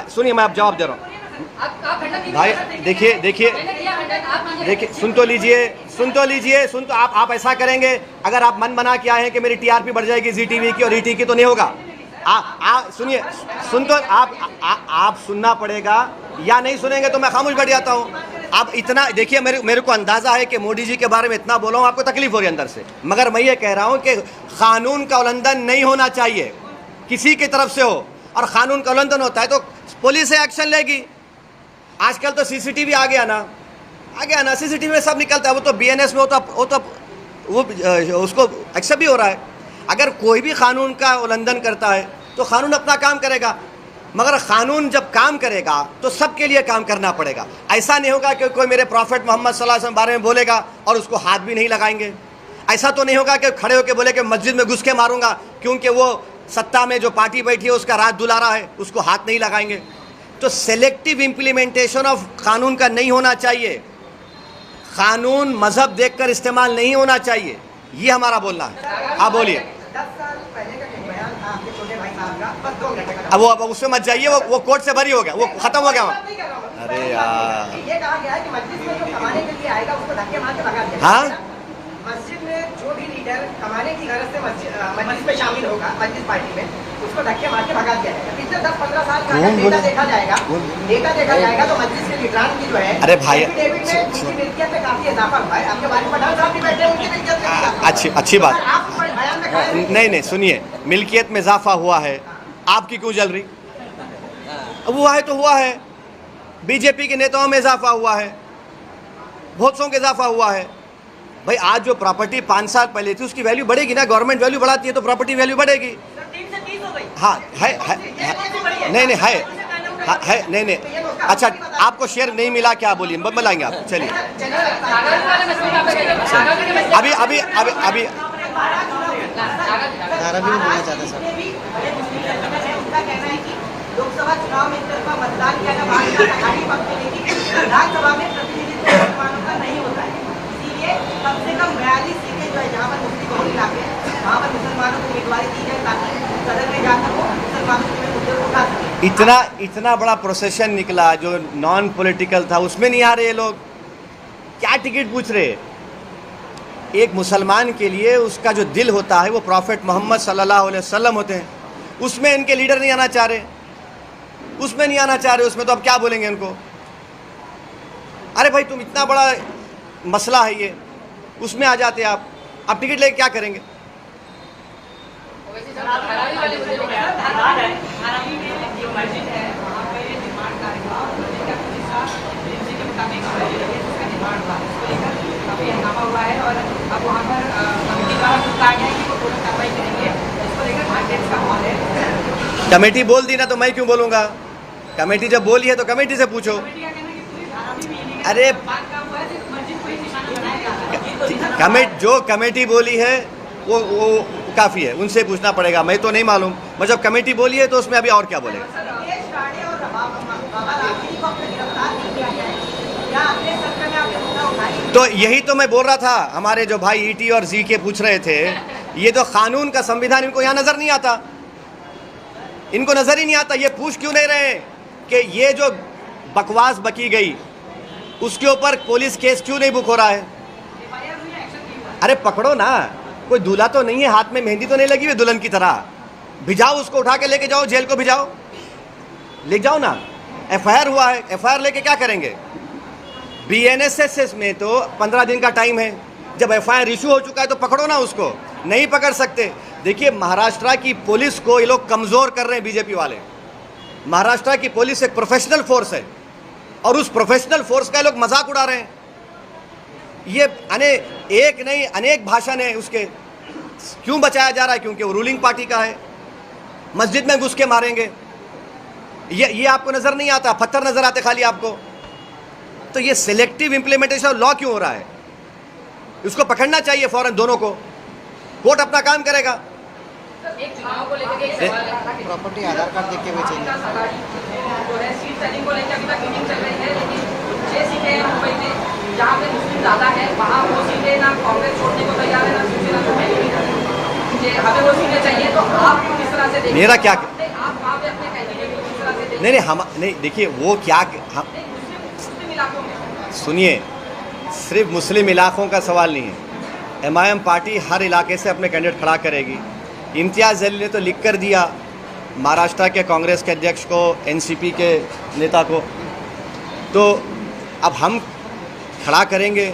Speaker 1: सुनिए, मैं आप जवाब दे रहा हूँ भाई। देखिए, सुन तो लीजिए। आप ऐसा करेंगे, अगर आप मन बना के आए हैं कि मेरी TRP बढ़ जाएगी ZTV की और ET की, तो नहीं होगा। सुनिए, आप सुनना पड़ेगा, या नहीं सुनेंगे तो मैं खामोश बैठ जाता हूँ। आप इतना देखिए, मेरे को अंदाज़ा है कि मोदी जी के बारे में इतना बोला हूँ, आपको तकलीफ हो रही है अंदर से, मगर मैं ये कह रहा हूँ कि कानून का उल्लंघन नहीं होना चाहिए, किसी की तरफ से हो। और कानून का उल्लंघन होता है तो पुलिस एक्शन लेगी। आजकल तो सीसीटीवी आ गया ना, सीसीटीवी में सब निकलता है। वो तो बीएनएस में वो उसको एक्सेप्ट भी हो रहा है। अगर कोई भी कानून का उल्लंघन करता है तो कानून अपना काम करेगा, मगर कानून जब काम करेगा तो सबके लिए काम करना पड़ेगा। ऐसा नहीं होगा कि कोई मेरे प्रॉफिट मोहम्मद सल्लल्लाहु अलैहि वसल्लम बारे में बोलेगा और उसको हाथ भी नहीं लगाएंगे। ऐसा तो नहीं होगा कि खड़े होकर बोले कि मस्जिद में घुस के मारूंगा क्योंकि वो सत्ता में जो पार्टी बैठी है उसका राज दुलारा है, उसको हाथ नहीं लगाएंगे। तो सेलेक्टिव इम्प्लीमेंटेशन ऑफ कानून का नहीं होना चाहिए। कानून मजहब देखकर इस्तेमाल नहीं होना चाहिए, ये हमारा बोलना है। आप बोलिए।
Speaker 6: 10 साल पहले का जो बयान था आपके छोटे भाई साहब का, बस 2 मिनट का।
Speaker 1: अब वो उसमें मत जाइए, वो कोर्ट से भरी हो गया, वो खत्म हो गया। अरे यार,
Speaker 6: ये कहा गया है कि मस्जिद में जो कमाने के लिए आएगा उसको धक्के मार के भगा दिया।
Speaker 1: हाँ,
Speaker 6: मस्जिद में जो भी लीडर कमाने की गरज से मस्जिद में शामिल होगा, मस्जिद पार्टी में, उसको धक्के मार के भगा दिया जाएगा। पिछले 10-15 साल का अगर डेटा देखा जाएगा तो मस्जिद के लीडरान की जो है,
Speaker 1: अरे भाई,
Speaker 6: डेविड में उनकी मिल्कियत में काफी इजाफा हुआ है। आपके बारे में पठान साहब भी बैठे हैं, उनकी मिल्कियत में इजाफा हुआ है।
Speaker 1: अच्छी बात।
Speaker 6: आप बयान में कहा
Speaker 1: नहीं सुनिए, मिल्कियत में इजाफा हुआ है, आपकी क्यों जल रही? अब हुआ है तो हुआ है। बीजेपी के नेताओं में इजाफा हुआ है, बहुत सौ का इजाफा हुआ है। भाई आज जो प्रॉपर्टी 5 साल पहले थी उसकी वैल्यू बढ़ेगी ना, गवर्नमेंट वैल्यू बढ़ाती है तो प्रॉपर्टी वैल्यू बढ़ेगी।
Speaker 6: 3 से 30 हो गई।
Speaker 1: हाँ है नहीं है नहीं। अच्छा, आपको शेयर नहीं मिला क्या? बोलिए, बताएंगे आप। चलिए अभी
Speaker 2: अरबी में बोलना चाहता सर।
Speaker 6: उनका कहना है कि लोकसभा चुनाव में एक तरफा मतदान किया गया, भाजपा आघाड़ी पक्ष में, लेकिन विधानसभा में प्रतिनिधित्व मुसलमानों का नहीं होता है। इसीलिए कम से कम 42 सीटें जो है जहाँ पर मुस्लिम बहुल इलाके हैं वहाँ पर मुसलमानों को उम्मीदवारी दी जाए ताकि सदन में जाकर वो मुसलमानों के मुद्दे को उठा सके।
Speaker 1: इतना बड़ा प्रोसेशन निकला जो नॉन पॉलिटिकल था, उसमें नहीं आ रहे ये लोग। क्या टिकट पूछ रहे? एक मुसलमान के लिए उसका जो दिल होता है वो प्रॉफिट मोहम्मद सल्लल्लाहु अलैहि वसल्लम होते हैं, उसमें इनके लीडर नहीं आना चाह रहे, उसमें तो अब क्या बोलेंगे इनको? अरे भाई तुम, इतना बड़ा मसला है ये, उसमें आ जाते आप टिकट लेके क्या करेंगे? कमेटी बोल दी ना तो मैं क्यों बोलूँगा? कमेटी जब बोली है तो कमेटी से पूछो। अरे जो कमेटी बोली है वो काफ़ी है, उनसे पूछना पड़ेगा, मैं तो नहीं मालूम। मैं जब कमेटी बोली है तो उसमें अभी और क्या बोलेगा? तो यही तो मैं बोल रहा था, हमारे जो भाई ईटी और जी के पूछ रहे थे, ये तो कानून का संविधान इनको यहाँ नजर नहीं आता, इनको नजर ही नहीं आता। ये पूछ क्यों नहीं रहे कि ये जो बकवास बकी गई उसके ऊपर पुलिस केस क्यों नहीं बुक हो रहा है? अरे पकड़ो ना, कोई दूल्हा तो नहीं है, हाथ में मेहंदी तो नहीं लगी हुई दुल्हन की तरह, भिजाओ उसको, उठा के लेके जाओ, जेल को भिजाओ, ले जाओ ना। एफआईआर हुआ है, एफआईआर लेके क्या करेंगे? बीएनएसएस में तो 15 दिन का टाइम है, जब एफआईआर इशू हो चुका है तो पकड़ो ना उसको, नहीं पकड़ सकते। देखिए महाराष्ट्र की पुलिस को ये लोग कमज़ोर कर रहे हैं बीजेपी वाले। महाराष्ट्र की पुलिस एक प्रोफेशनल फोर्स है और उस प्रोफेशनल फोर्स का लोग मजाक उड़ा रहे हैं। ये एक नहीं अनेक भाषण है उसके, क्यों बचाया जा रहा है? क्योंकि वो रूलिंग पार्टी का है। मस्जिद में घुस के मारेंगे, ये आपको नज़र नहीं आता, पत्थर नज़र आते खाली आपको। तो ये सिलेक्टिव इम्प्लीमेंटेशन लॉ क्यों हो रहा है? इसको पकड़ना चाहिए फौरन दोनों को, कोर्ट अपना काम करेगा।
Speaker 3: एक चुनाव को लेकर एक सवाल है,
Speaker 2: प्रॉपर्टी आधार कार्ड देख के बेचेंगे।
Speaker 3: जो है सीट सेलिंग को लेकर अभी तक मीटिंग चल रही है, लेकिन 6 सीटें हैं मुंबई में जहाँ पे मुस्लिम ज़्यादा है, वहाँ वो सीटें ना कांग्रेस छोड़ने को तैयार है, ना शिवसेना छोड़ने को तैयार है। हमें वो सीटें चाहिए, तो आप किस तरह से
Speaker 1: मेरा क्या,
Speaker 3: आप वहाँ पे अपने कैंडिडेट को किस तरह से
Speaker 1: नहीं देखिए वो क्या,
Speaker 3: मुस्लिम इलाकों में
Speaker 1: सुनिए, सिर्फ मुस्लिम इलाकों का सवाल नहीं है। एमआईएम पार्टी हर इलाके से अपने कैंडिडेट खड़ा करेगी। इम्तियाज़ जलील ने तो लिख कर दिया महाराष्ट्र के कांग्रेस के अध्यक्ष को, एनसीपी के नेता को, तो अब हम खड़ा करेंगे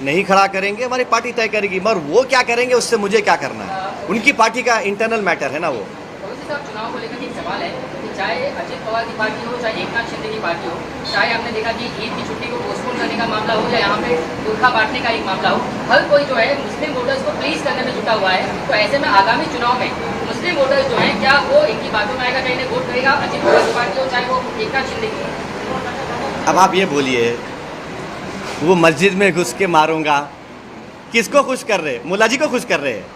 Speaker 1: नहीं खड़ा करेंगे हमारी पार्टी तय करेगी, मगर वो क्या करेंगे उससे मुझे क्या करना है? उनकी पार्टी का इंटरनल मैटर है ना वो।
Speaker 3: मुफ्ती साहब, चुनाव को लेकर एक सवाल है कि चाहे अजित पवार की पार्टी हो, चाहे एकनाथ शिंदे की पार्टी हो, चाहे हमने देखा कि ईद की छुट्टी को पोस्टपोन करने का मामला हो या यहाँ पे गुरखा बांटने का एक मामला हो, हर कोई जो है मुस्लिम वोटर्स को प्लीज करने में जुटा हुआ है। तो ऐसे में आगामी चुनाव में मुस्लिम वोटर्स जो है, क्या वो इनकी बातों में आएगा, कहीं ने वोट करेगा अजित पवार की पार्टी हो, चाहे वो एकनाथ शिंदे की?
Speaker 1: अब आप ये बोलिए, वो मस्जिद में घुस के मारूंगा, किसको खुश कर रहे हैं? मुल्ला जी को खुश कर रहे हैं।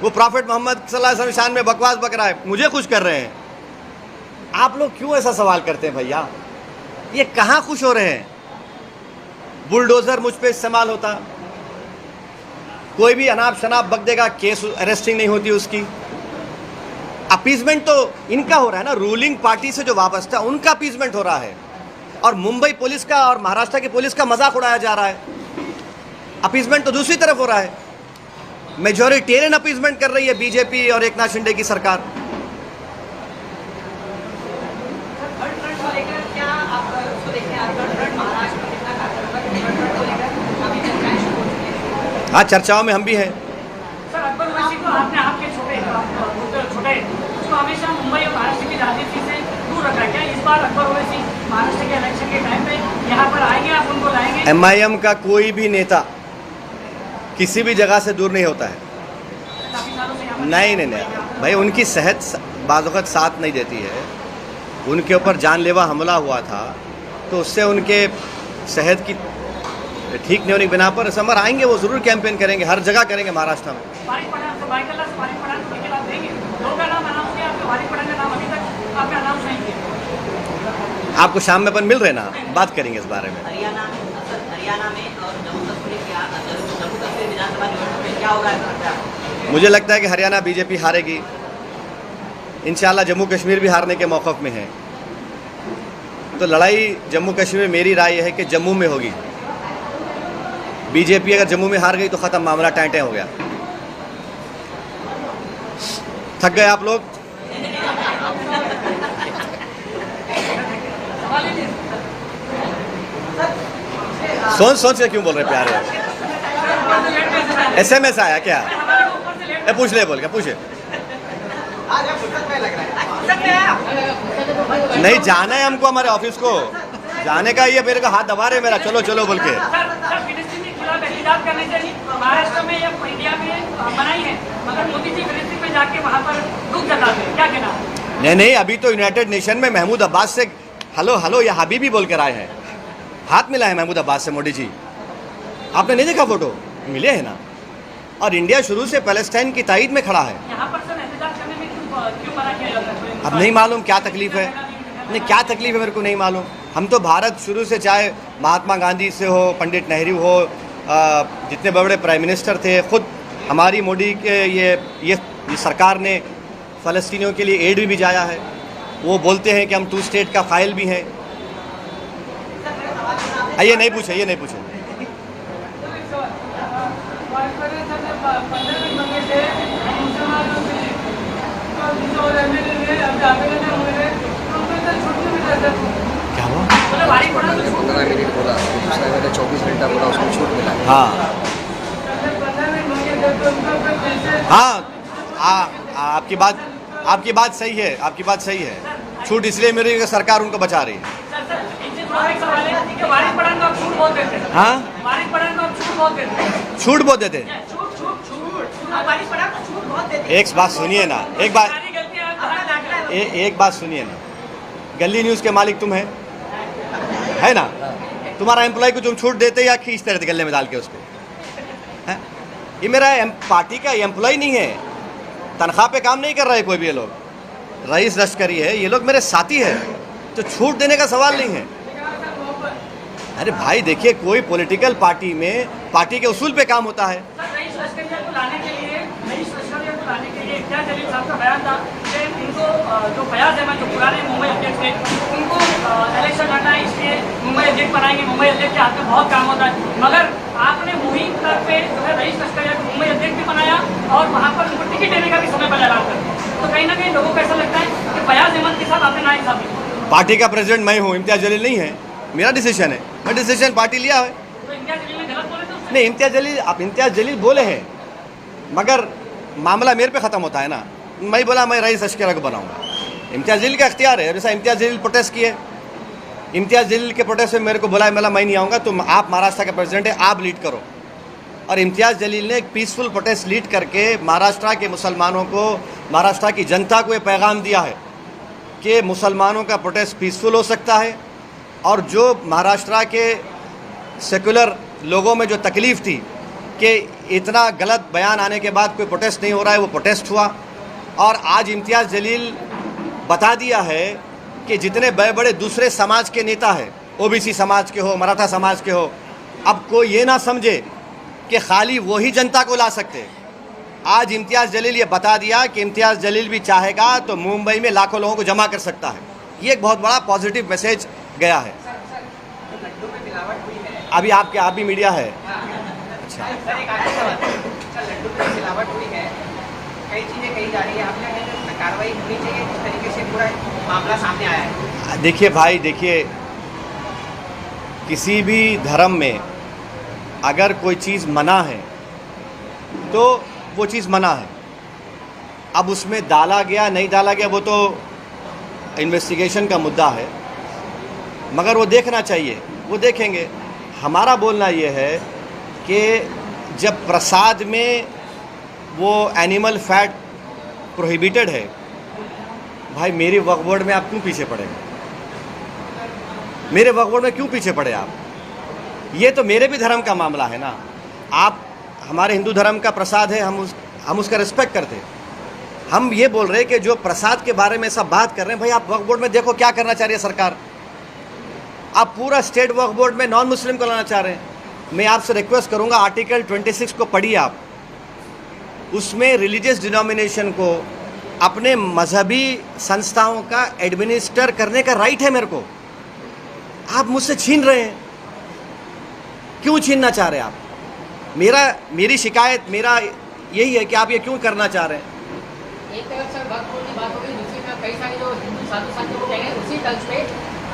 Speaker 1: वो प्रॉफिट मोहम्मद सल्लल्लाहु अलैहि वसल्लम शान में बकवास बक रहा है, मुझे खुश कर रहे हैं। आप लोग क्यों ऐसा सवाल करते हैं भैया? ये कहाँ खुश हो रहे हैं? बुलडोजर मुझ पे इस्तेमाल होता, कोई भी अनाप शनाप बक देगा, केस अरेस्टिंग नहीं होती उसकी। अपीजमेंट तो इनका हो रहा है ना, रूलिंग पार्टी से जो वाबस्ता उनका अपीजमेंट हो रहा है, और मुंबई पुलिस का और महाराष्ट्र की पुलिस का मजाक उड़ाया जा रहा है। अपीजमेंट तो दूसरी तरफ हो रहा है, मेजॉरिटेरियन अपीजमेंट कर रही है बीजेपी और एकनाथ शिंदे की सरकार। हाँ, चर्चाओं में हम भी हैं।
Speaker 4: सर, अकबर ओवैसी को आपने आपके छोटे उसको हमेशा मुंबई और महाराष्ट्र की राजनीति से दूर रखा है। क्या इस बार अकबर ओवैसी महाराष्ट्र के इलेक्शन के टाइम पे यहाँ पर आएंगे, आप उनको लाएंगे?
Speaker 1: MIM का कोई भी नेता किसी भी जगह से दूर नहीं होता है।
Speaker 4: काफी सालों से यहाँ पर
Speaker 1: नहीं भाई, उनकी सेहत बाज़ वक़्त साथ नहीं देती है। उनके ऊपर जानलेवा हमला हुआ था, तो उससे उनके सेहत की ठीक नहीं होने की बिना पर समर आएंगे, वो ज़रूर कैंपेन करेंगे, हर जगह करेंगे महाराष्ट्र में।
Speaker 4: वारिक पठान को टिकट आप देंगे? लोग का नाम अनाउंस किया, आपके वारिक पठान का नाम अभी तक आपने अनाउंस नहीं किया।
Speaker 1: आपको शाम में अपन मिल रहे ना, बात करेंगे इस बारे में।
Speaker 6: हरियाणा में और जम्मू कश्मीर विधानसभा चुनाव में क्या होगा?
Speaker 1: मुझे लगता है कि हरियाणा बीजेपी हारेगी, इंशाल्लाह जम्मू कश्मीर भी हारने के मौक़िफ़ में है। तो लड़ाई जम्मू कश्मीर में मेरी राय है कि जम्मू में होगी। बीजेपी अगर जम्मू में हार गई तो ख़त्म, मामला टाइटें हो गया। थक गए आप लोग? सोच के क्यों बोल रहे प्यारे? SMS आया क्या? पूछ ले, बोल क्या पूछे? नहीं, जाना है हमको, हमारे ऑफिस को जाने का। ये मेरे को हाथ दबा रहे मेरा, चलो चलो बोल के।
Speaker 4: फिलिस्तीन के खिलाफ एहतिजाज करने चाहिए। महाराष्ट्र में या इंडिया में बनाई है, मगर मोदी जी फिलिस्तीन में जाके वहाँ पर दुख जताते हैं, क्या कहना?
Speaker 1: नहीं, अभी तो यूनाइटेड नेशन में महमूद अब्बास से हेलो या हबीबी बोल कर आए हैं, हाथ मिला है महमूद अब्बास से मोदी जी। आपने नहीं देखा फोटो? मिले हैं ना। और इंडिया शुरू से पैलेस्टाइन की ताईद में खड़ा है।
Speaker 4: यहाँ पर सर एहतिजाज करने में क्यों मना किया जाता है?
Speaker 1: अब नहीं मालूम क्या तकलीफ है, नहीं क्या तकलीफ है मेरे को नहीं मालूम। हम तो भारत शुरू से, चाहे महात्मा गांधी से हो, पंडित नेहरू हो, जितने बड़े प्राइम मिनिस्टर थे, खुद हमारी मोदी के ये सरकार ने फ़लस्तीनियों के लिए एड भी भिजाया है। वो बोलते हैं कि हम 2 स्टेट का फाइल भी हैं। ये नहीं पूछे। क्या हुआ?
Speaker 2: 15 मिनट बोला, दूसरा मैंने 24 घंटा बोला, उसको छूट मिला।
Speaker 1: हाँ, आपकी बात सही है। छूट इसलिए मिल रही है कि सरकार उनको बचा रही है। हाँ, छूट बहुत देते। एक बात सुनिए ना, एक बात सुनिए ना। गली न्यूज़ के मालिक तुम है ना? तुम्हारा एम्प्लॉय को तुम छूट देते या खींचते रहते गले में डाल के उसको? है? ये मेरा पार्टी का एम्प्लॉय नहीं है, तनख्वाह पे काम नहीं कर रहा है कोई भी। ये लोग रईस लश्करी है, ये लोग मेरे साथी है, तो छूट देने का सवाल नहीं है। अरे भाई देखिए, कोई पॉलिटिकल पार्टी में पार्टी के उसूल पे काम होता है।
Speaker 4: क्या जलील साहब का बयान था कि इनको जो फयाज अहमद, जो पुराने मुंबई अध्यक्ष थे, उनको इलेक्शन लड़ना है, इसलिए मुंबई अध्यक्ष बनाएंगे। मुंबई अध्यक्ष के हाथ में बहुत काम होता है, मगर आपने मुहिम तौर पे जो है रईस लश्करिया को मुंबई अध्यक्ष भी बनाया और वहाँ पर उनको टिकट देने का भी समय पर ऐलान कर। तो कहीं ना कहीं लोगों को ऐसा लगता है कि फयाज अहमद के साथ आपने नाइंसाफी।
Speaker 1: पार्टी का प्रेसिडेंट मैं हूँ, इम्तियाज जलील नहीं है। मेरा डिसीजन है, मैं डिसीजन पार्टी लिया है।
Speaker 4: तो इम्तियाज जलील ने गलत बोले थे?
Speaker 1: नहीं, इम्तियाज जलील बोले हैं, मगर मामला मेरे पे ख़त्म होता है ना। मैं बोला मैं रईस अशकरा को बनाऊंगा। इम्तियाज़ जलील का अख्तियार है। जैसा इम्तियाज़ जलील प्रोटेस्ट किए, इम्तियाज़ जलील के प्रोटेस्ट में मेरे को बुलाया, मैं नहीं आऊँगा, तुम आप महाराष्ट्र के प्रेसिडेंट है, आप लीड करो। और इम्तियाज़ जलील ने एक पीसफुल प्रोटेस्ट लीड करके महाराष्ट्र के मुसलमानों को, महाराष्ट्र की जनता को ये पैगाम दिया है कि मुसलमानों का प्रोटेस्ट पीसफुल हो सकता है, और जो महाराष्ट्र के सेकुलर लोगों में जो तकलीफ़ थी कि इतना गलत बयान आने के बाद कोई प्रोटेस्ट नहीं हो रहा है, वो प्रोटेस्ट हुआ। और आज इम्तियाज़ जलील बता दिया है कि जितने बड़े बड़े दूसरे समाज के नेता हैं, ओबीसी समाज के हो, मराठा समाज के हो, अब कोई ये ना समझे कि खाली वही जनता को ला सकते। आज इम्तियाज़ जलील ये बता दिया कि इम्तियाज़ जलील भी चाहेगा तो मुंबई में लाखों लोगों को जमा कर सकता है। ये एक बहुत बड़ा पॉजिटिव मैसेज गया है। अभी आपके आप भी मीडिया है। अच्छा
Speaker 6: सर, एक आगे सवाल। सर, लड्डू में मिलावट हुई है, कई चीज़ें कही जा रही है, आपने कहा कि इसमें कार्रवाई होनी चाहिए, जिस तरीके से पूरा मामला सामने आया है।
Speaker 1: देखिए भाई, देखिए, किसी भी धर्म में अगर कोई चीज़ मना है तो वो चीज़ मना है। अब उसमें डाला गया नहीं डाला गया वो तो इन्वेस्टिगेशन का मुद्दा है, मगर वो देखना चाहिए, वो देखेंगे। हमारा बोलना ये है कि जब प्रसाद में वो एनिमल फैट प्रोहिबिटेड है, भाई मेरे वक्फ बोर्ड में आप क्यों पीछे पड़े? मेरे वक्फ बोर्ड में क्यों पीछे पड़े आप? ये तो मेरे भी धर्म का मामला है ना। आप हमारे हिंदू धर्म का प्रसाद है, हम उसका रिस्पेक्ट करते हैं। हम ये बोल रहे हैं कि जो प्रसाद के बारे में सब बात कर रहे हैं, भाई आप वक्फ बोर्ड में देखो क्या करना चाह रही है सरकार। आप पूरा स्टेट वक्फ बोर्ड में नॉन मुस्लिम को लाना चाह रहे हैं। मैं आपसे रिक्वेस्ट करूंगा, आर्टिकल 26 को पढ़िए आप। उसमें रिलीजियस डिनोमिनेशन को अपने मजहबी संस्थाओं का एडमिनिस्टर करने का राइट है मेरे को। आप मुझसे छीन रहे हैं, क्यों छीनना चाह रहे हैं आप? मेरी शिकायत मेरा यही है कि आप ये क्यों करना चाह रहे हैं?
Speaker 3: एक तरफ सर वक्फ बोर्ड की बात हो गई, दूसरी तरफ कई सारे जो हिंदू साधु संतों को कहेंगे, उसी तर्ज पे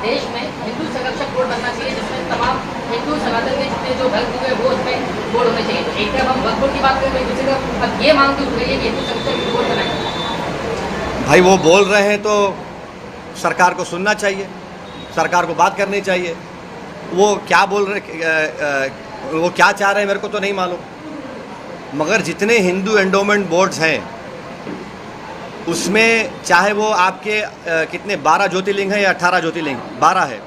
Speaker 3: देश में हिंदू संरक्षक बोर्ड बनना चाहिए, जिसमें तमाम हिंदू सनातन के जितने जो धर्म हुए वो उसमें बोर्ड होने चाहिए। एक तरफ हम वक्फ बोर्ड की बात कर रहे हैं, दूसरी तरफ अब ये मांग उठ रही है कि हिंदू संरक्षक बोर्ड बनाए।
Speaker 1: भाई वो बोल रहे हैं तो सरकार को सुनना चाहिए, सरकार को बात करनी चाहिए। वो क्या बोल रहे, वो क्या चाह रहे हैं मेरे को तो नहीं मालूम, मगर जितने हिंदू एंडोमेंट बोर्ड्स हैं उसमें चाहे वो आपके कितने 12 ज्योतिर्लिंग हैं या 18 ज्योतिर्लिंग, 12 है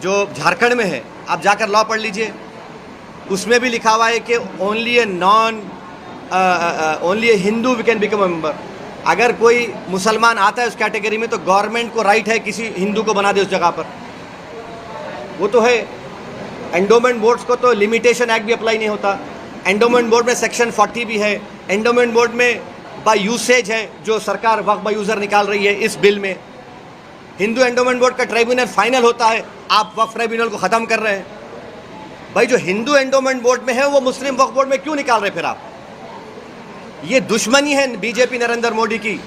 Speaker 1: जो झारखंड में है। आप जाकर लॉ पढ़ लीजिए, उसमें भी लिखा हुआ है कि only a Hindu we can become a member. अगर कोई मुसलमान आता है उस कैटेगरी में तो गवर्नमेंट को राइट है किसी हिंदू को बना दे उस जगह पर, वो तो है। एंडोमेंट बोर्ड्स को तो लिमिटेशन एक्ट भी अप्लाई नहीं होता। एंडोमेंट बोर्ड में सेक्शन 40 भी है। एंडोमेंट बोर्ड में बाय यूसेज है जो सरकार वक्फ बाय यूज़र निकाल रही है इस बिल में। हिंदू एंडोमेंट बोर्ड का ट्राइब्यूनल फाइनल होता है, आप वक्फ ट्राइब्यूनल को ख़त्म कर रहे हैं। भाई जो हिंदू एंडोमेंट बोर्ड में है वो मुस्लिम वक्फ बोर्ड में क्यों निकाल रहे फिर आप? ये दुश्मनी है बीजेपी नरेंद्र मोदी की।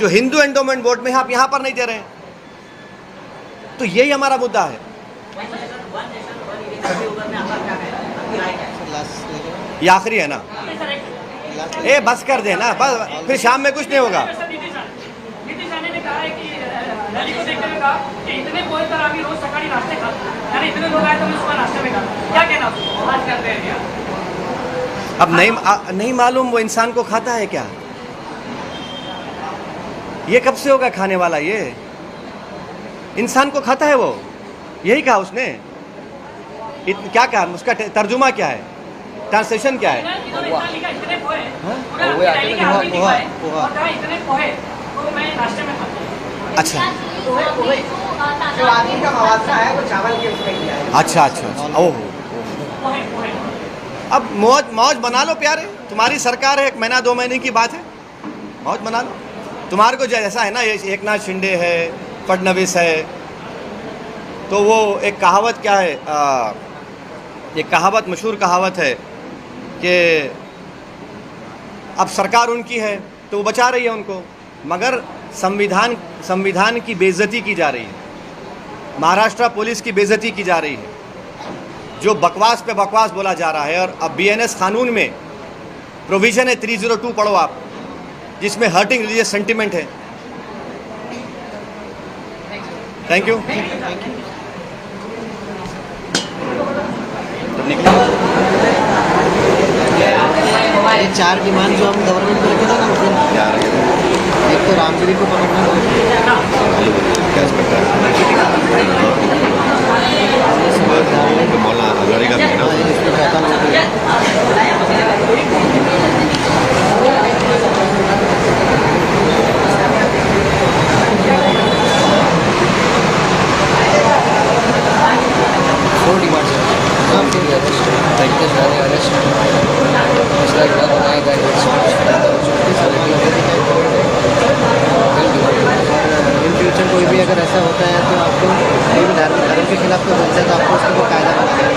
Speaker 1: जो हिंदू एंडोमेंट बोर्ड में है आप यहाँ पर नहीं दे रहे हैं, तो यही हमारा मुद्दा है। ये आखिरी है ना, ए बस कर देना, बस फिर शाम में कुछ नहीं होगा।
Speaker 4: नीतीश राणे ने कहा है कि रैली को देखते हुए कहा कि इतने पोहे तर आम्ही रोज सकाळी नाश्ते खातो, यानी इतने लोग आए तो मैं सुबह नाश्ते में खाता। क्या कहना बात करते हैं क्या?
Speaker 1: अब नहीं मालूम वो इंसान को खाता है क्या? ये कब से होगा खाने वाला? ये इंसान को खाता है वो, यही कहा उसने। क्या कहा, उसका तर्जुमा क्या है, ट्रांसलेशन क्या है?
Speaker 4: इतने पोहे
Speaker 1: अच्छा
Speaker 6: जो आदमी का मवासा है वो चावल के उसमें किया है।
Speaker 1: अच्छा अच्छा अच्छा, ओह। अब मौज बना लो प्यारे, तुम्हारी सरकार है, 1 महीना 2 महीने की बात है, मौज बना लो। तुम्हारे को जैसा है ना, ये एकनाथ शिंदे है, फडणवीस है, तो वो एक कहावत क्या है, एक कहावत, मशहूर कहावत है कि अब सरकार उनकी है तो वो बचा रही है उनको, मगर संविधान की बेइज्जती की जा रही है, महाराष्ट्र पुलिस की बेइज्जती की जा रही है, जो बकवास पे बकवास बोला जा रहा है। और अब BNS कानून में प्रोविज़न है 302, पढ़ो आप, जिसमें हर्टिंग रिलीजियस सेंटिमेंट है। Thank you.
Speaker 7: ये 4 डिमांड जो हम गवर्नमेंट को रखे थे ना मुस्लिम, एक तो रामगिरी को पकड़ना, कोई भी अगर ऐसा होता है तो आपको कोई भी धर्म के खिलाफ कोई बोलता है तो आपको उसके ऊपर कायदा बनाना है।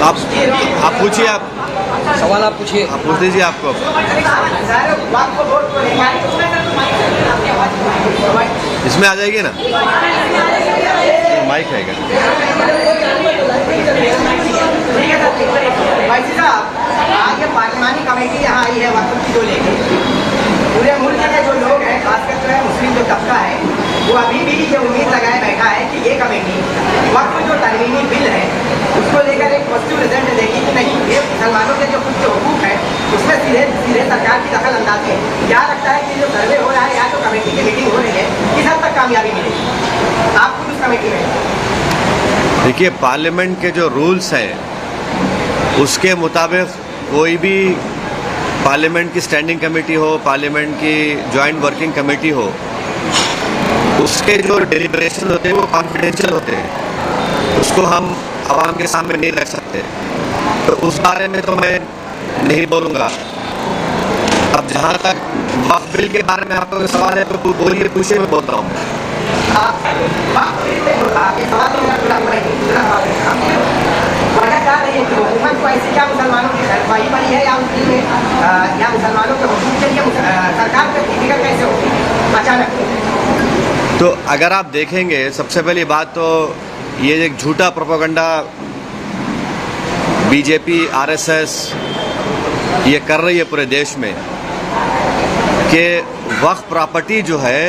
Speaker 1: आप पूछिए, आप
Speaker 2: सवाल आप पूछिए।
Speaker 1: आप पूछ दीजिए आपको। इसमें आ जाएगी ना, माइक है क्या?
Speaker 6: भाई साहब, आज ये पार्लिमानी कमेटी यहाँ आई है वक्फ की जो लेके, पूरे मुल्क के जो लोग हैं, खासकर जो है मुस्लिम जो तबका है, वो अभी भी ये उम्मीद लगाए बैठा है कि ये कमेटी वक्फ जो तरमीमी बिल है उसको लेकर एक पॉजिटिव रिजल्ट देगी कि नहीं, ये मुसलमानों के जो कुछ हुकूक है उसमें सीधे सरकार की दखल अंदाजी है। क्या लगता है कि जो सर्वे हो रहा है या जो कमेटी की मीटिंग हो रही है, किस हद तक कामयाबी मिलेगी आपको उस कमेटी में?
Speaker 1: देखिए, पार्लियामेंट के जो रूल्स हैं उसके मुताबिक कोई भी पार्लियामेंट की स्टैंडिंग कमेटी हो, पार्लियामेंट की जॉइंट वर्किंग कमेटी हो, उसके जो डेलिब्रेशन होते हैं वो कॉन्फिडेंशियल होते हैं, उसको हम आवाम के सामने नहीं रख सकते। तो उस बारे में तो मैं नहीं बोलूँगा। अब जहाँ तक वक्फ बिल के बारे में आपका सवाल है तो बोलिए, पूछिए, मैं बोलता हूँ। हुकूमत को ऐसी क्या मुसलमानों की खैरख्वाही बनी है या मुसलमानों के हुकूक के लिए सरकार पर फिक्र कैसे होगी अचानक? तो अगर आप देखेंगे, सबसे पहली बात तो ये एक झूठा प्रोपेगेंडा बीजेपी आरएसएस ये कर रही है पूरे देश में कि वक्फ प्रॉपर्टी जो है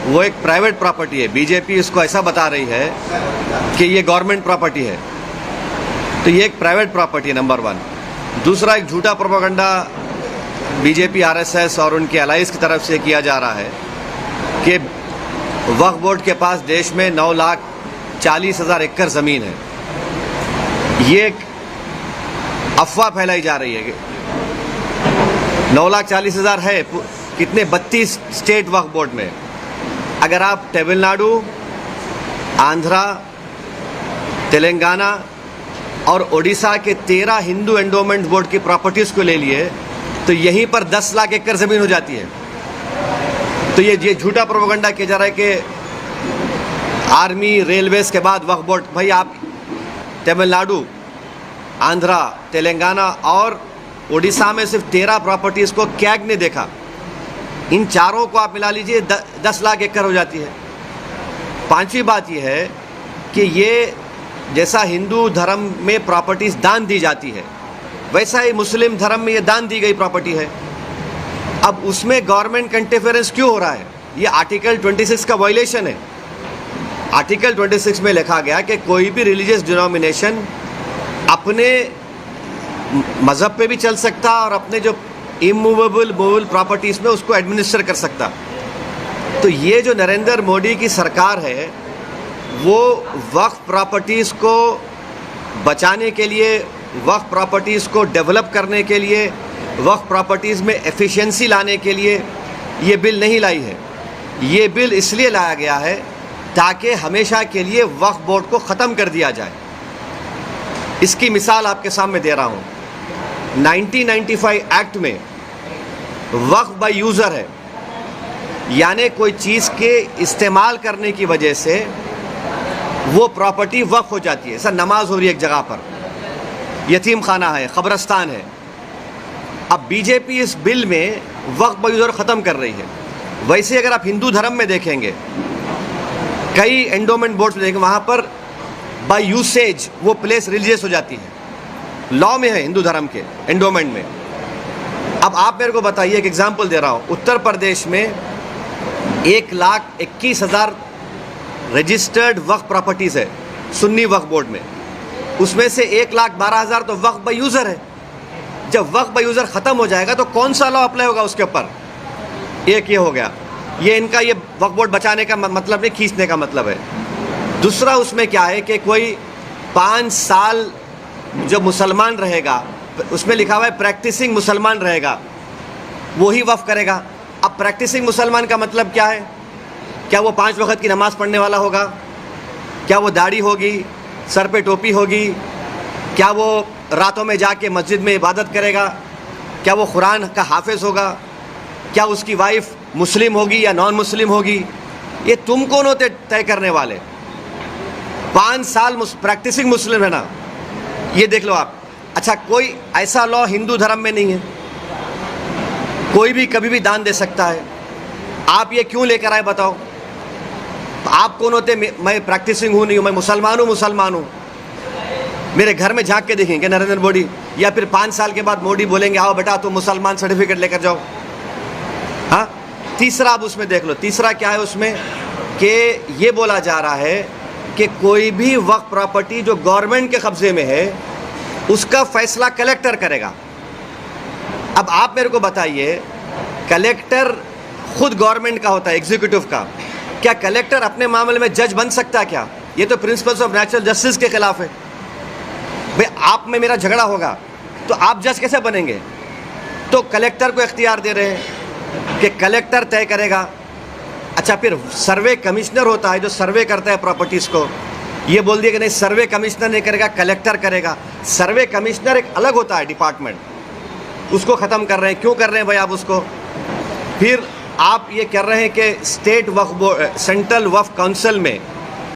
Speaker 1: वो एक प्राइवेट प्रॉपर्टी है। बीजेपी इसको ऐसा बता रही है कि ये गवर्नमेंट प्रॉपर्टी है, तो ये एक प्राइवेट प्रॉपर्टी है, नंबर 1। दूसरा, एक झूठा प्रोपेगेंडा बीजेपी आरएसएस और उनके अलाइज की तरफ से किया जा रहा है कि वक्फ बोर्ड के पास देश में 9,40,000 एकड़ ज़मीन है। ये एक अफवाह फैलाई जा रही है कि 9,40,000 है, कितने 32 स्टेट वक्फ बोर्ड में। अगर आप तमिलनाडु, आंध्रा, तेलंगाना और ओडिशा के 13 हिंदू एंडोमेंट बोर्ड की प्रॉपर्टीज़ को ले लिए तो यहीं पर 10 लाख एकड़ ज़मीन हो जाती है। तो ये झूठा प्रोपेगेंडा किया जा रहा है कि आर्मी, रेलवेज़ के बाद वक्फ बोर्ड। भाई, आप तमिलनाडु, आंध्रा, तेलंगाना और ओडिशा में सिर्फ 13 प्रॉपर्टीज़ को कैग ने देखा। इन चारों को आप मिला लीजिए, 10 लाख एकड़ हो जाती है। पांचवी बात यह है कि ये जैसा हिंदू धर्म में प्रॉपर्टीज़ दान दी जाती है, वैसा ही मुस्लिम धर्म में ये दान दी गई प्रॉपर्टी है। अब उसमें गवर्नमेंट का इंटरफेरेंस क्यों हो रहा है? ये आर्टिकल 26 का वायलेशन है। आर्टिकल 26 में लिखा गया कि कोई भी रिलीजियस डिनोमिनेशन अपने मज़हब पे भी चल सकता और अपने जो इमूवेबल मूवेबल प्रॉपर्टीज़ में उसको एडमिनिस्टर कर सकता। तो ये जो नरेंद्र मोदी की सरकार है वो वक्फ प्रॉपर्टीज़ को बचाने के लिए, वक्फ प्रॉपर्टीज़ को डेवलप करने के लिए, वक्फ प्रॉपर्टीज़ में एफिशिएंसी लाने के लिए ये बिल नहीं लाई है। ये बिल इसलिए लाया गया है ताकि हमेशा के लिए वक्फ बोर्ड को ख़त्म कर दिया जाए। इसकी मिसाल आपके सामने दे रहा हूँ। 1995 एक्ट में वक्फ बाय यूज़र है, यानी कोई चीज़ के इस्तेमाल करने की वजह से वो प्रॉपर्टी वक्फ हो जाती है। सर, नमाज हो रही है एक जगह पर, यतीम खाना है, कब्रस्तान है। अब बीजेपी इस बिल में वक्फ बयूज़र ख़त्म कर रही है। वैसे अगर आप हिंदू धर्म में देखेंगे, कई एंडोमेंट बोर्ड्स में देखेंगे, वहाँ पर बाय यूसेज वो प्लेस रिलीजियस हो जाती है, लॉ में है हिंदू धर्म के एंडोमेंट में। अब आप मेरे को बताइए, एक एग्जांपल दे रहा हूँ, उत्तर प्रदेश में 1,21,000 रजिस्टर्ड वक्फ प्रॉपर्टीज़ है सुन्नी वक्फ बोर्ड में, उसमें से 1,12,000 तो वक्फ बाय यूज़र है। जब वक्फ बाय यूज़र ख़त्म हो जाएगा तो कौन सा लॉ अप्लाई होगा उसके ऊपर? एक ये हो गया, ये इनका ये वक्फ बोर्ड बचाने का मतलब नहीं, खींचने का मतलब है। दूसरा उसमें क्या है कि कोई 5 साल जो मुसलमान रहेगा, उसमें लिखा हुआ है प्रैक्टिसिंग मुसलमान रहेगा, वही वक्फ करेगा। अब प्रैक्टिसिंग मुसलमान का मतलब क्या है? क्या वो 5 वक्त की नमाज़ पढ़ने वाला होगा? क्या वो दाढ़ी होगी, सर पे टोपी होगी? क्या वो रातों में जाके मस्जिद में इबादत करेगा? क्या वो कुरान का हाफिज़ होगा? क्या उसकी वाइफ मुस्लिम होगी या नॉन मुस्लिम होगी? ये तुम कौन होते तय करने वाले? 5 साल प्रैक्टिसिंग मुस्लिम है ना, ये देख लो आप। अच्छा, कोई ऐसा लॉ हिंदू धर्म में नहीं है, कोई भी कभी भी दान दे सकता है। आप ये क्यों लेकर आए बताओ? आप कौन होते? मैं प्रैक्टिसिंग हूँ नहीं हूँ, मैं मुसलमान हूँ। मेरे घर में झांक के देखेंगे नरेंद्र मोदी, या फिर 5 साल के बाद मोदी बोलेंगे आओ बेटा तुम मुसलमान सर्टिफिकेट लेकर जाओ? हाँ। तीसरा आप उसमें देख लो, तीसरा क्या है उसमें कि ये बोला जा रहा है कि कोई भी वक्फ प्रॉपर्टी जो गवर्नमेंट के कब्जे में है उसका फैसला कलेक्टर करेगा। अब आप मेरे को बताइए, कलेक्टर खुद गवर्नमेंट का होता है, एग्जीक्यूटिव का, क्या कलेक्टर अपने मामले में जज बन सकता है क्या? ये तो प्रिंसिपल्स ऑफ नेचुरल जस्टिस के खिलाफ है। भाई आप में मेरा झगड़ा होगा तो आप जज कैसे बनेंगे? तो कलेक्टर को इख्तियार दे रहे हैं कि कलेक्टर तय करेगा। अच्छा, फिर सर्वे कमिश्नर होता है जो सर्वे करता है प्रॉपर्टीज़ को, ये बोल दिया कि नहीं सर्वे कमिश्नर नहीं करेगा, कलेक्टर करेगा। सर्वे कमिश्नर एक अलग होता है डिपार्टमेंट, उसको ख़त्म कर रहे हैं। क्यों कर रहे हैं भाई आप उसको? फिर आप ये कर रहे हैं कि स्टेट वक्फ बोर्ड, सेंट्रल वक्फ काउंसिल में